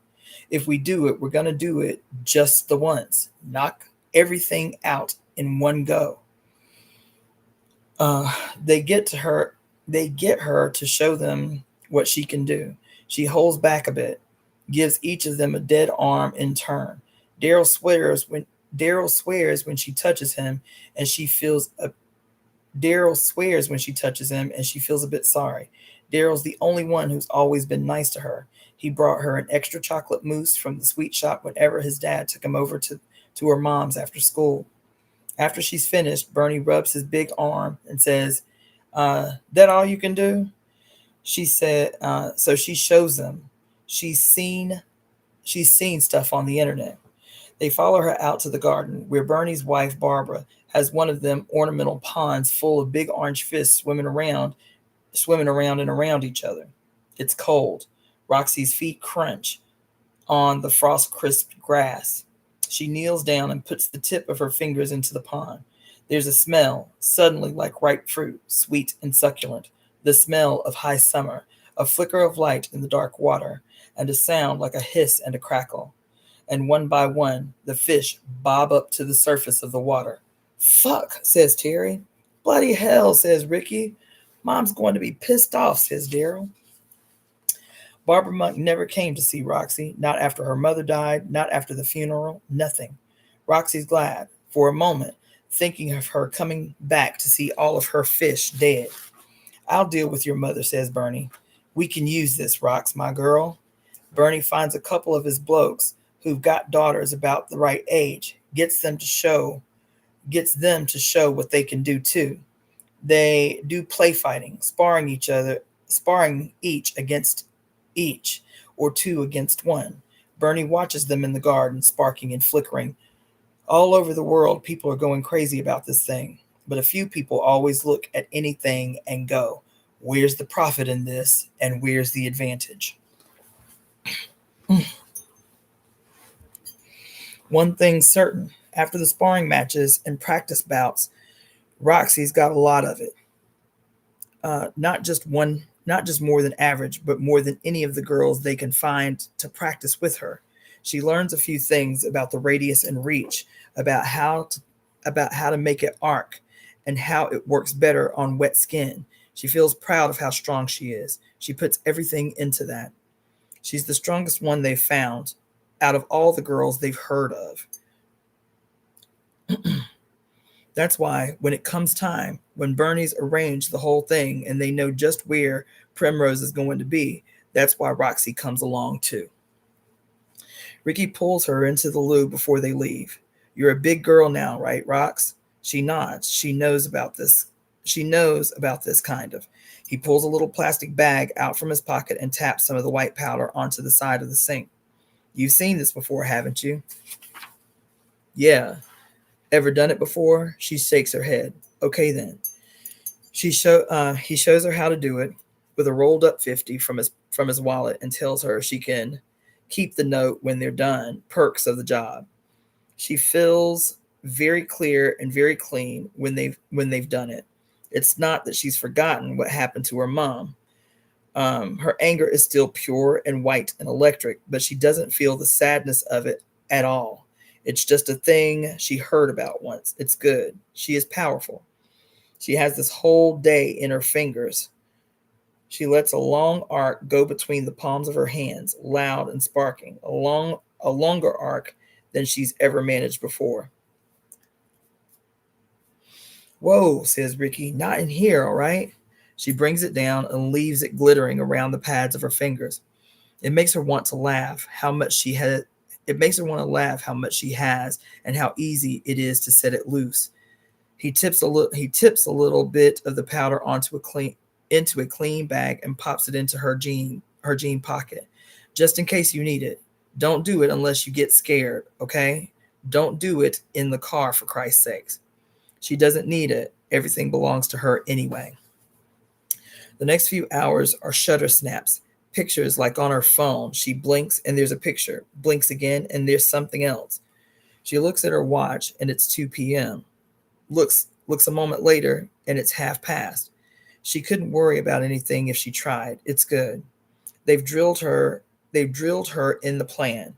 If we do it, we're going to do it just the once. Knock everything out in one go. They get her to show them what she can do. She holds back a bit, gives each of them a dead arm in turn. Daryl swears when she touches him, and she feels a bit sorry. Daryl's the only one who's always been nice to her. He brought her an extra chocolate mousse from the sweet shop whenever his dad took him over to her mom's after school. After she's finished, Bernie rubs his big arm and says, that all you can do? She said, so she shows them. She's seen stuff on the internet. They follow her out to the garden where Bernie's wife, Barbara, has one of them ornamental ponds full of big orange fish swimming around and around each other. It's cold. Roxy's feet crunch on the frost-crisped grass. She kneels down and puts the tip of her fingers into the pond. There's a smell, suddenly like ripe fruit, sweet and succulent, the smell of high summer, a flicker of light in the dark water, and a sound like a hiss and a crackle. And one by one, the fish bob up to the surface of the water. Fuck, says Terry. Bloody hell, says Ricky. Mom's going to be pissed off, says Daryl. Barbara Monk never came to see Roxy, not after her mother died, not after the funeral, nothing. Roxy's glad, for a moment, thinking of her coming back to see all of her fish dead. I'll deal with your mother, says Bernie. We can use this, Rox, my girl. Bernie finds a couple of his blokes who've got daughters about the right age, gets them to show what they can do too. They do play fighting, sparring each against each, or 2 against 1. Bernie watches them in the garden, sparking and flickering. All over the world, people are going crazy about this thing, but a few people always look at anything and go, where's the profit in this, and where's the advantage? One thing's certain, after the sparring matches and practice bouts, Roxy's got a lot of it. Not just more than average, but more than any of the girls they can find to practice with her. She learns a few things about the radius and reach, about how to make it arc, and how it works better on wet skin. She feels proud of how strong she is. She puts everything into that. She's the strongest one they've found out of all the girls they've heard of. That's why when it comes time, when Bernie's arranged the whole thing and they know just where Primrose is going to be, that's why Roxy comes along too. Ricky pulls her into the loo before they leave. You're a big girl now, right, Rox? She nods. She knows about this kind of. He pulls a little plastic bag out from his pocket and taps some of the white powder onto the side of the sink. You've seen this before, haven't you? Yeah. Ever done it before? She shakes her head. Okay then. He shows her how to do it with a rolled up 50 from his wallet and tells her she can keep the note when they're done. Perks of the job. She feels very clear and very clean when they've done it. It's not that she's forgotten what happened to her mom. Her anger is still pure and white and electric, but she doesn't feel the sadness of it at all. It's just a thing she heard about once. It's good. She is powerful. She has this whole day in her fingers. She lets a long arc go between the palms of her hands, loud and sparking, a longer arc than she's ever managed before. Whoa, says Ricky, not in here, all right? She brings it down and leaves it glittering around the pads of her fingers. It makes her want to laugh how much she had. It makes her want to laugh how much she has and how easy it is to set it loose. He tips a little bit of the powder into a clean bag and pops it into her jean pocket, just in case you need it. Don't do it unless you get scared, okay? Don't do it in the car for Christ's sakes. She doesn't need it. Everything belongs to her anyway. The next few hours are shutter snaps, pictures like on her phone. She blinks and there's a picture, blinks again and there's something else. She looks at her watch and it's 2 p.m. Looks a moment later and it's half past. She couldn't worry about anything if she tried. It's good. They've drilled her. They've drilled her in the plan.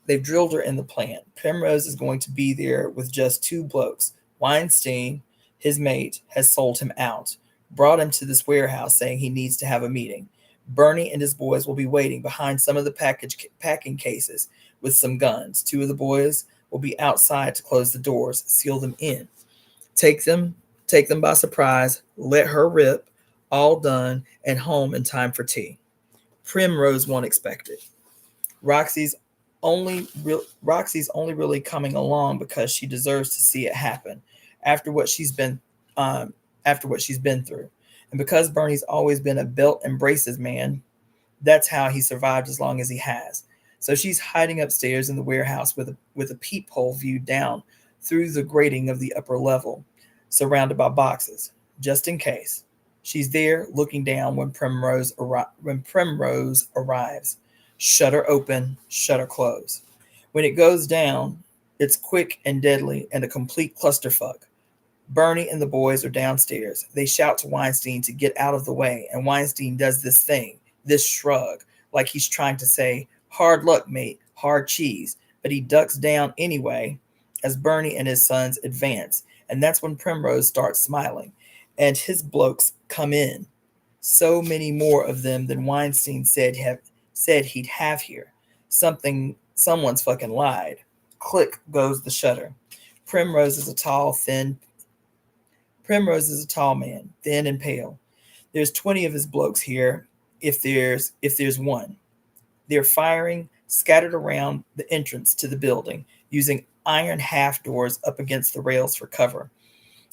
They've drilled her in the plan. Primrose is going to be there with just two blokes. Weinstein, his mate, has sold him out, brought him to this warehouse saying he needs to have a meeting. Bernie and his boys will be waiting behind some of the packing cases with some guns. Two of the boys will be outside to close the doors, seal them in. Take them, take them by surprise, let her rip, all done, and home in time for tea. Primrose won't expect it. Roxy's Roxy's only really coming along because she deserves to see it happen after what she's been after what she's been through. And because Bernie's always been a belt and braces man, that's how he survived as long as he has. So she's hiding upstairs in the warehouse with a peephole view down through the grating of the upper level, surrounded by boxes, just in case. She's there looking down when Primrose arrives. Shutter open, shutter close. When it goes down, it's quick and deadly and a complete clusterfuck. Bernie and the boys are downstairs. They shout to Weinstein to get out of the way, and Weinstein does this thing, this shrug, like he's trying to say, hard luck, mate, hard cheese, but he ducks down anyway as Bernie and his sons advance, and that's when Primrose starts smiling, and his blokes come in. So many more of them than Weinstein said he'd have here. Someone's fucking lied. Click goes the shutter. Primrose is a tall man, thin and pale. There's 20 of his blokes here, if there's one. They're firing, scattered around the entrance to the building, using iron half doors up against the rails for cover.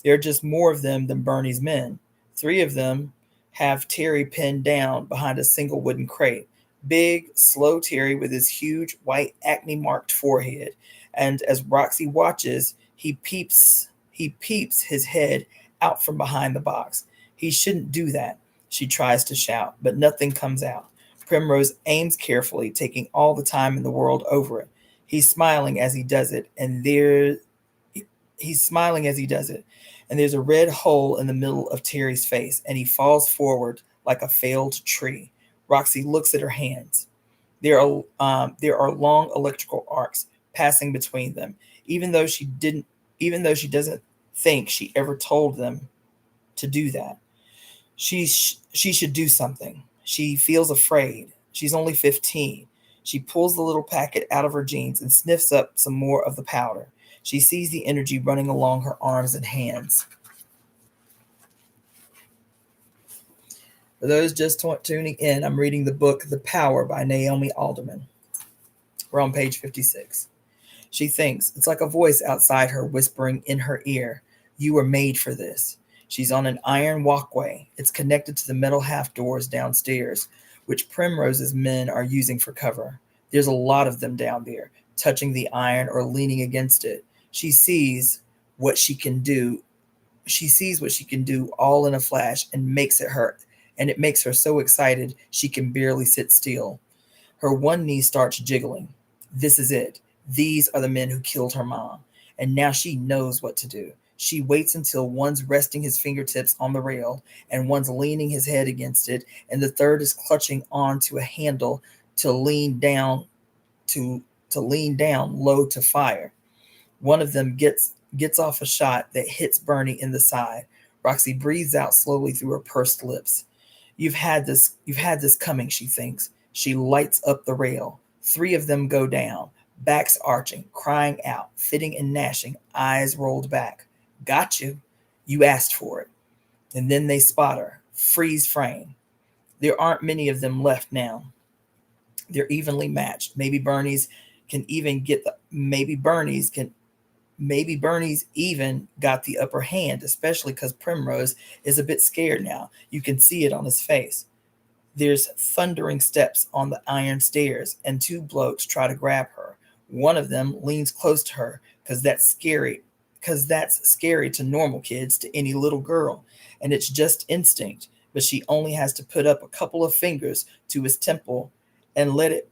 There are just more of them than Bernie's men. 3 of them have Terry pinned down behind a single wooden crate. Big, slow Terry with his huge, white, acne-marked forehead. And as Roxy watches, he peeps his head out from behind the box. He shouldn't do that, she tries to shout, but nothing comes out. Primrose aims carefully, taking all the time in the world over it. He's smiling as he does it, and there's a red hole in the middle of Terry's face, and he falls forward like a failed tree. Roxy looks at her hands. There are long electrical arcs passing between them, even though she doesn't think she ever told them to do that. She should do something. She feels afraid. She's only 15. She pulls the little packet out of her jeans and sniffs up some more of the powder. She sees the energy running along her arms and hands. For those just tuning in, I'm reading the book The Power by Naomi Alderman. We're on page 56. She thinks it's like a voice outside her whispering in her ear, "You were made for this." She's on an iron walkway. It's connected to the metal half doors downstairs, which Primrose's men are using for cover. There's a lot of them down there, touching the iron or leaning against it. She sees what she can do. She sees what she can do all in a flash and makes it hurt. And it makes her so excited she can barely sit still. Her one knee starts jiggling. This is it. These are the men who killed her mom. And now she knows what to do. She waits until one's resting his fingertips on the rail, and one's leaning his head against it, and the third is clutching onto a handle to lean down to lean down low to fire. One of them gets off a shot that hits Bernie in the side. Roxy breathes out slowly through her pursed lips. You've had this coming, she thinks. She lights up the rail. Three of them go down, backs arching, crying out, fitting and gnashing, eyes rolled back. Got you. You asked for it. And then they spot her. Freeze frame. There aren't many of them left now. They're evenly matched. Maybe Bernie's even got the upper hand, especially because Primrose is a bit scared now. You can see it on his face. There's thundering steps on the iron stairs, and two blokes try to grab her. One of them leans close to her because that's scary. Because that's scary to normal kids, to any little girl, and it's just instinct. But she only has to put up a couple of fingers to his temple and let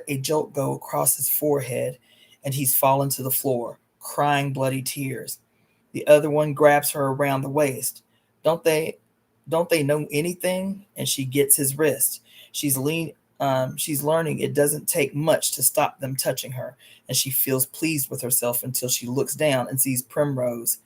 a jolt go across his forehead, and he's fallen to the floor, crying bloody tears. The other one grabs her around the waist. Don't they don't they know anything? And she gets his wrist. She's learning it doesn't take much to stop them touching her, and she feels pleased with herself until she looks down and sees Primrose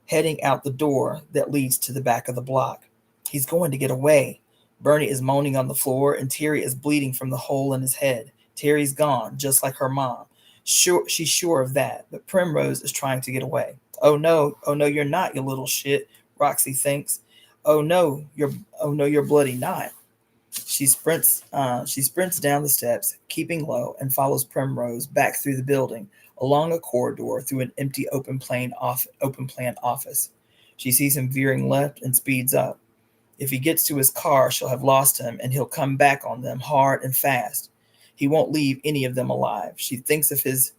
heading out the door that leads to the back of the block. He's going to get away. Bernie is moaning on the floor, and Terry is bleeding from the hole in his head. Terry's gone, just like her mom. She's sure of that, but Primrose is trying to get away. Oh no, you're not, you little shit, Roxy thinks. Oh no, you're bloody not. She sprints down the steps, keeping low, and follows Primrose back through the building, along a corridor, through an empty open plan office. She sees him veering left and speeds up. If he gets to his car, she'll have lost him, and he'll come back on them hard and fast. He won't leave any of them alive. She thinks of his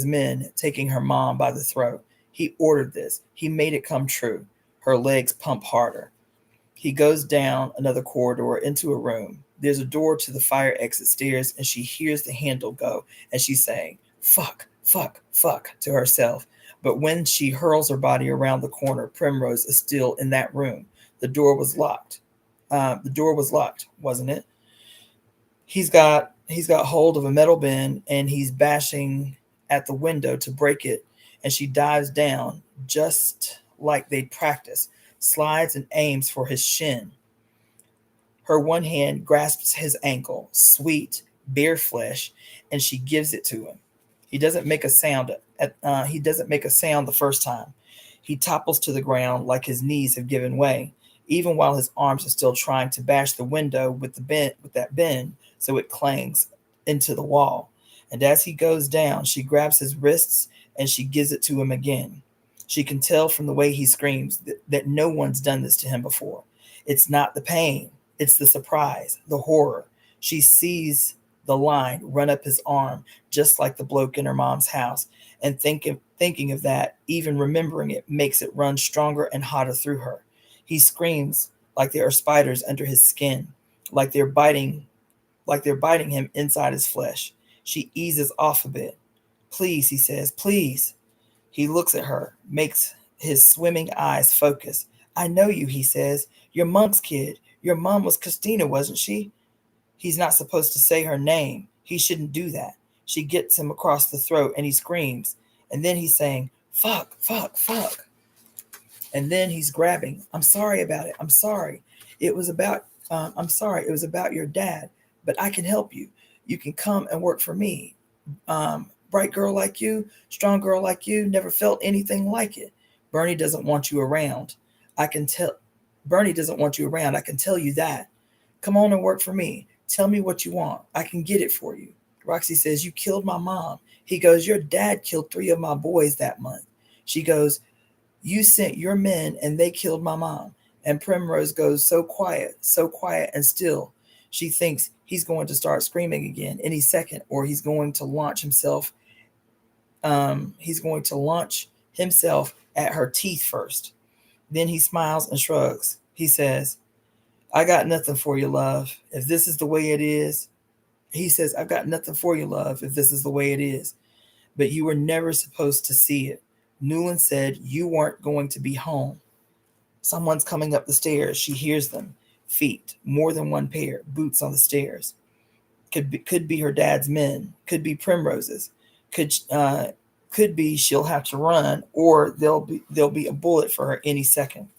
men taking her mom by the throat. He ordered this. He made it come true. Her legs pump harder. He goes down another corridor into a room. There's a door to the fire exit stairs, and she hears the handle go, and she's saying, fuck, fuck, fuck, to herself. But when she hurls her body around the corner, Primrose is still in that room. The door was locked. Wasn't it? He's got hold of a metal bin, and he's bashing at the window to break it, and she dives down just like they'd practice, slides and aims for his shin. Her one hand grasps his ankle, sweet, bare flesh, and she gives it to him. He doesn't make a sound. The first time. He topples to the ground like his knees have given way, even while his arms are still trying to bash the window with that bin so it clangs into the wall. And as he goes down, she grabs his wrists and she gives it to him again. She can tell from the way he screams that no one's done this to him before. It's not the pain, it's the surprise, the horror. She sees the line run up his arm, just like the bloke in her mom's house, and thinking of that, even remembering it, makes it run stronger and hotter through her. He screams like there are spiders under his skin, like they're biting him inside his flesh. She eases off a bit. Please, he says, please. He looks at her, makes his swimming eyes focus. I know you, he says. You're Monk's kid. Your mom was Christina, wasn't she? He's not supposed to say her name. He shouldn't do that. She gets him across the throat and he screams. And then he's saying, fuck, fuck, fuck. And then he's grabbing. I'm sorry about it. I'm sorry. I'm sorry. It was about your dad. But I can help you. You can come and work for me. Bright girl like you, strong girl like you, never felt anything like it. Bernie doesn't want you around. I can tell. Bernie doesn't want you around. I can tell you that. Come on and work for me. Tell me what you want. I can get it for you. Roxy says, you killed my mom. He goes, your dad killed 3 of my boys that month. She goes, you sent your men and they killed my mom. And Primrose goes so quiet and still. She thinks he's going to start screaming again any second, or he's going to launch himself he's going to launch himself at her teeth first. Then he smiles and shrugs. He says, I got nothing for you, love. If this is the way it is, he says, I've got nothing for you, love, if this is the way it is. But you were never supposed to see it. Newland said you weren't going to be home. Someone's coming up the stairs. She hears them. Feet, more than one pair, boots on the stairs. Could be her dad's men. Could be Primrose's. Could be she'll have to run, or there'll be a bullet for her any second.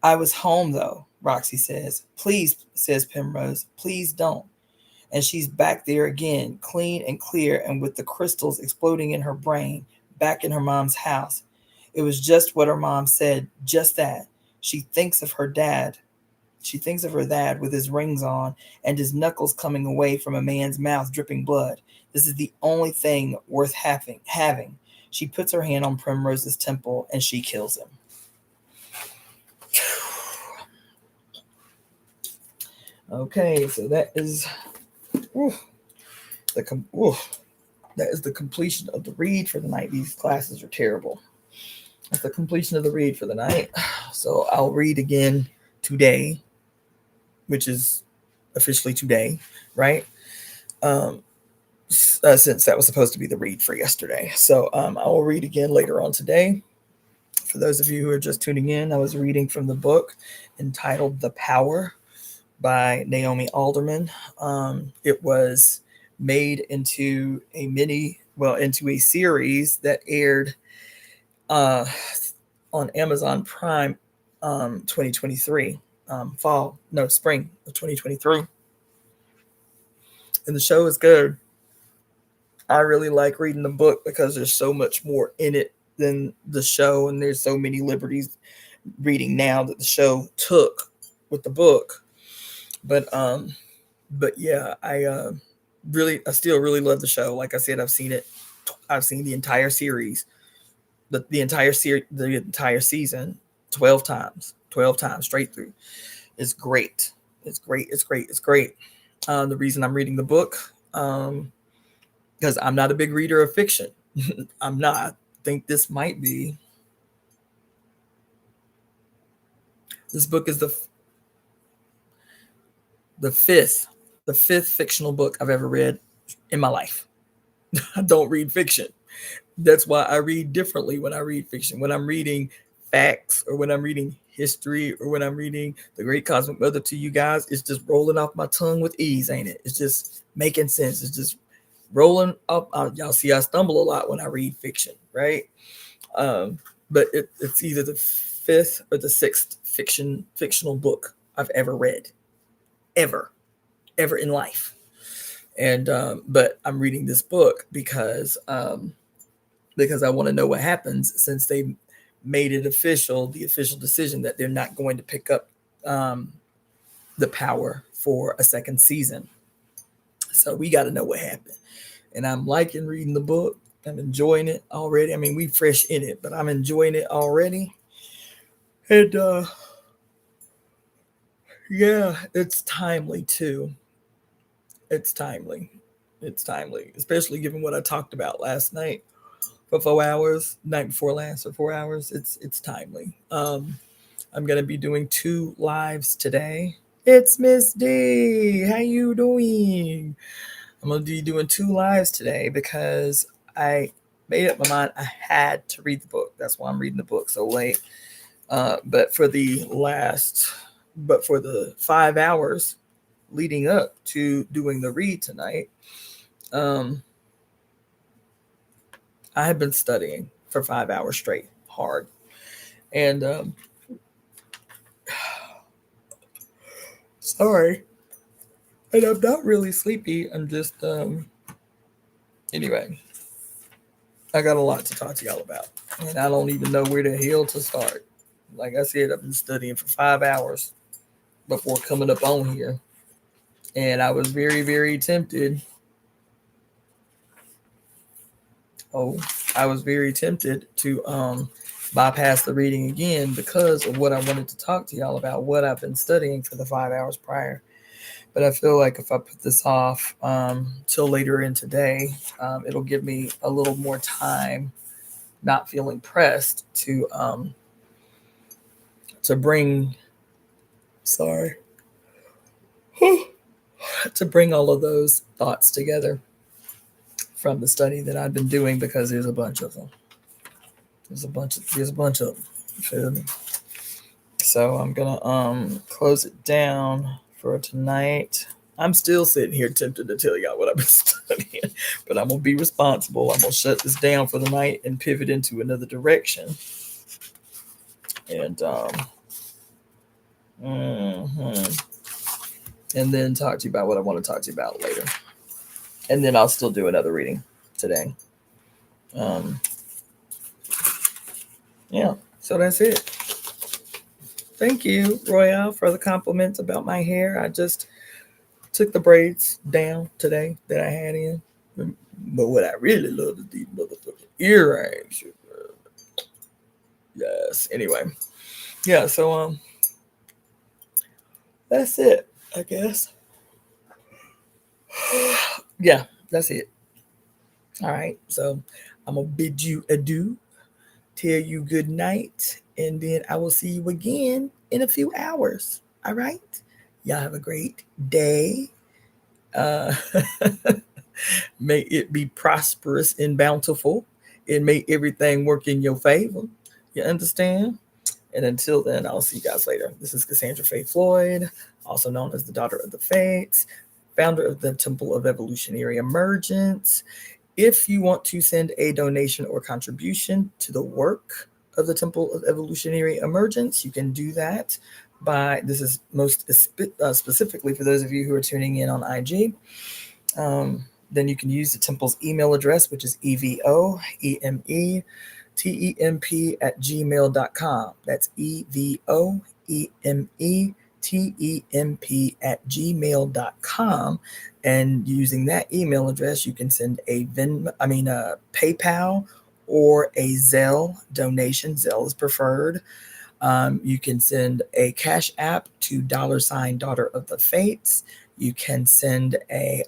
I was home though, Roxy says. Please, says Primrose, please don't. And she's back there again, clean and clear, and with the crystals exploding in her brain, back in her mom's house. It was just what her mom said, just that. She thinks of her dad. She thinks of her dad with his rings on and his knuckles coming away from a man's mouth dripping blood. This is the only thing worth having. She puts her hand on Primrose's temple and she kills him. Okay, so that is that is the completion of the read for the night. These classes are terrible. That's the completion of the read for the night. So I'll read again today, which is officially today, right? Since that was supposed to be the read for yesterday. So I will read again later on today. For those of you who are just tuning in, I was reading from the book entitled The Power by Naomi Alderman. It was made into into a series that aired on Amazon Prime 2023, spring of 2023. And the show is good. I really like reading the book because there's so much more in it than the show, and there's so many liberties reading now that the show took with the book. But yeah, I still really love the show. Like I said, I've seen the entire series, the entire season 12 times straight through. It's great. It's great. The reason I'm reading the book, because I'm not a big reader of fiction. I'm not. I think this might be. This book is the fifth fictional book I've ever read in my life. I don't read fiction. That's why I read differently when I read fiction. When I'm reading facts, or when I'm reading history, or when I'm reading The Great Cosmic Mother to you guys, it's just rolling off my tongue with ease, ain't it? It's just making sense. It's just rolling up. Y'all see I stumble a lot when I read fiction, right? But it's either the fifth or the sixth fictional book I've ever read. Ever in life. And but I'm reading this book because I want to know what happens, since they made it the official decision that they're not going to pick up The Power for a second season. So we got to know what happened. And I'm liking reading the book. I'm enjoying it already. I mean, we fresh in it, but I'm enjoying it already. And yeah, it's timely too. It's timely, especially given what I talked about last night for 4 hours, night before last for 4 hours. It's timely. I'm gonna be doing 2 lives today. It's Miss D. How you doing? I'm gonna be doing 2 lives today because I made up my mind I had to read the book. That's why I'm reading the book so late. But for the 5 hours leading up to doing the read tonight, I have been studying for 5 hours straight, hard. And sorry. And I'm not really sleepy. I'm just anyway. I got a lot to talk to y'all about. And I don't even know where the hell to start. Like I said, I've been studying for 5 hours before coming up on here. And I was very, very tempted. I was very tempted to bypass the reading again because of what I wanted to talk to y'all about, what I've been studying for the 5 hours prior. But I feel like if I put this off till later in today, it'll give me a little more time, not feeling pressed to bring, sorry, to bring all of those thoughts together from the study that I've been doing, because there's a bunch of them. There's a bunch of them. You feel me? So I'm gonna close it down for tonight. I'm still sitting here tempted to tell y'all what I've been studying, but I'm gonna be responsible. I'm gonna shut this down for the night and pivot into another direction. And and then talk to you about what I want to talk to you about later. And then I'll still do another reading today. Yeah, so that's it. Thank you, Royale, for the compliments about my hair. I just took the braids down today that I had in. But what I really love is these motherfucking earrings. Yes. Anyway. Yeah, so that's it, I guess. Yeah, that's it. All right. So I'm gonna bid you adieu, tell you good night, and then I will see you again in a few hours. All right. Y'all have a great day. May it be prosperous and bountiful, and may everything work in your favor. You understand? And until then, I'll see you guys later. This is Cassandra Faye Floyd, also known as the Daughter of the Fates, founder of the Temple of Evolutionary Emergence. If you want to send a donation or contribution to the work of the Temple of Evolutionary Emergence, you can do that by, this is most specifically for those of you who are tuning in on IG. Then you can use the temple's email address, which is evoemetemp@gmail.com. That's evoemetemp@gmail.com. And using that email address, you can send a PayPal or a Zelle donation. Zelle is preferred. You can send a Cash App to $ Daughter of the Fates. You can send a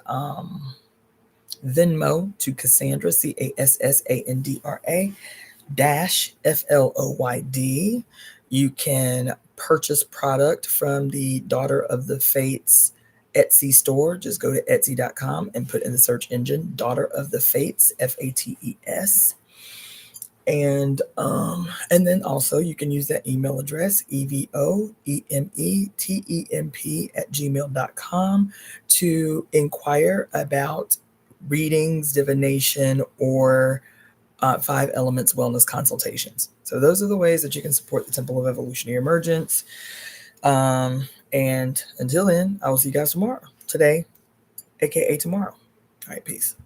Venmo to Cassandra, CASSANDRA -FLOYD. You can purchase product from the Daughter of the Fates Etsy store. Just go to Etsy.com and put in the search engine Daughter of the Fates, FATES. And then also you can use that email address, evoemetemp@gmail.com, to inquire about readings, divination, or 5 Elements wellness consultations. So those are the ways that you can support the Temple of Evolutionary Emergence. And until then, I will see you guys tomorrow. Today, aka tomorrow. All right, peace.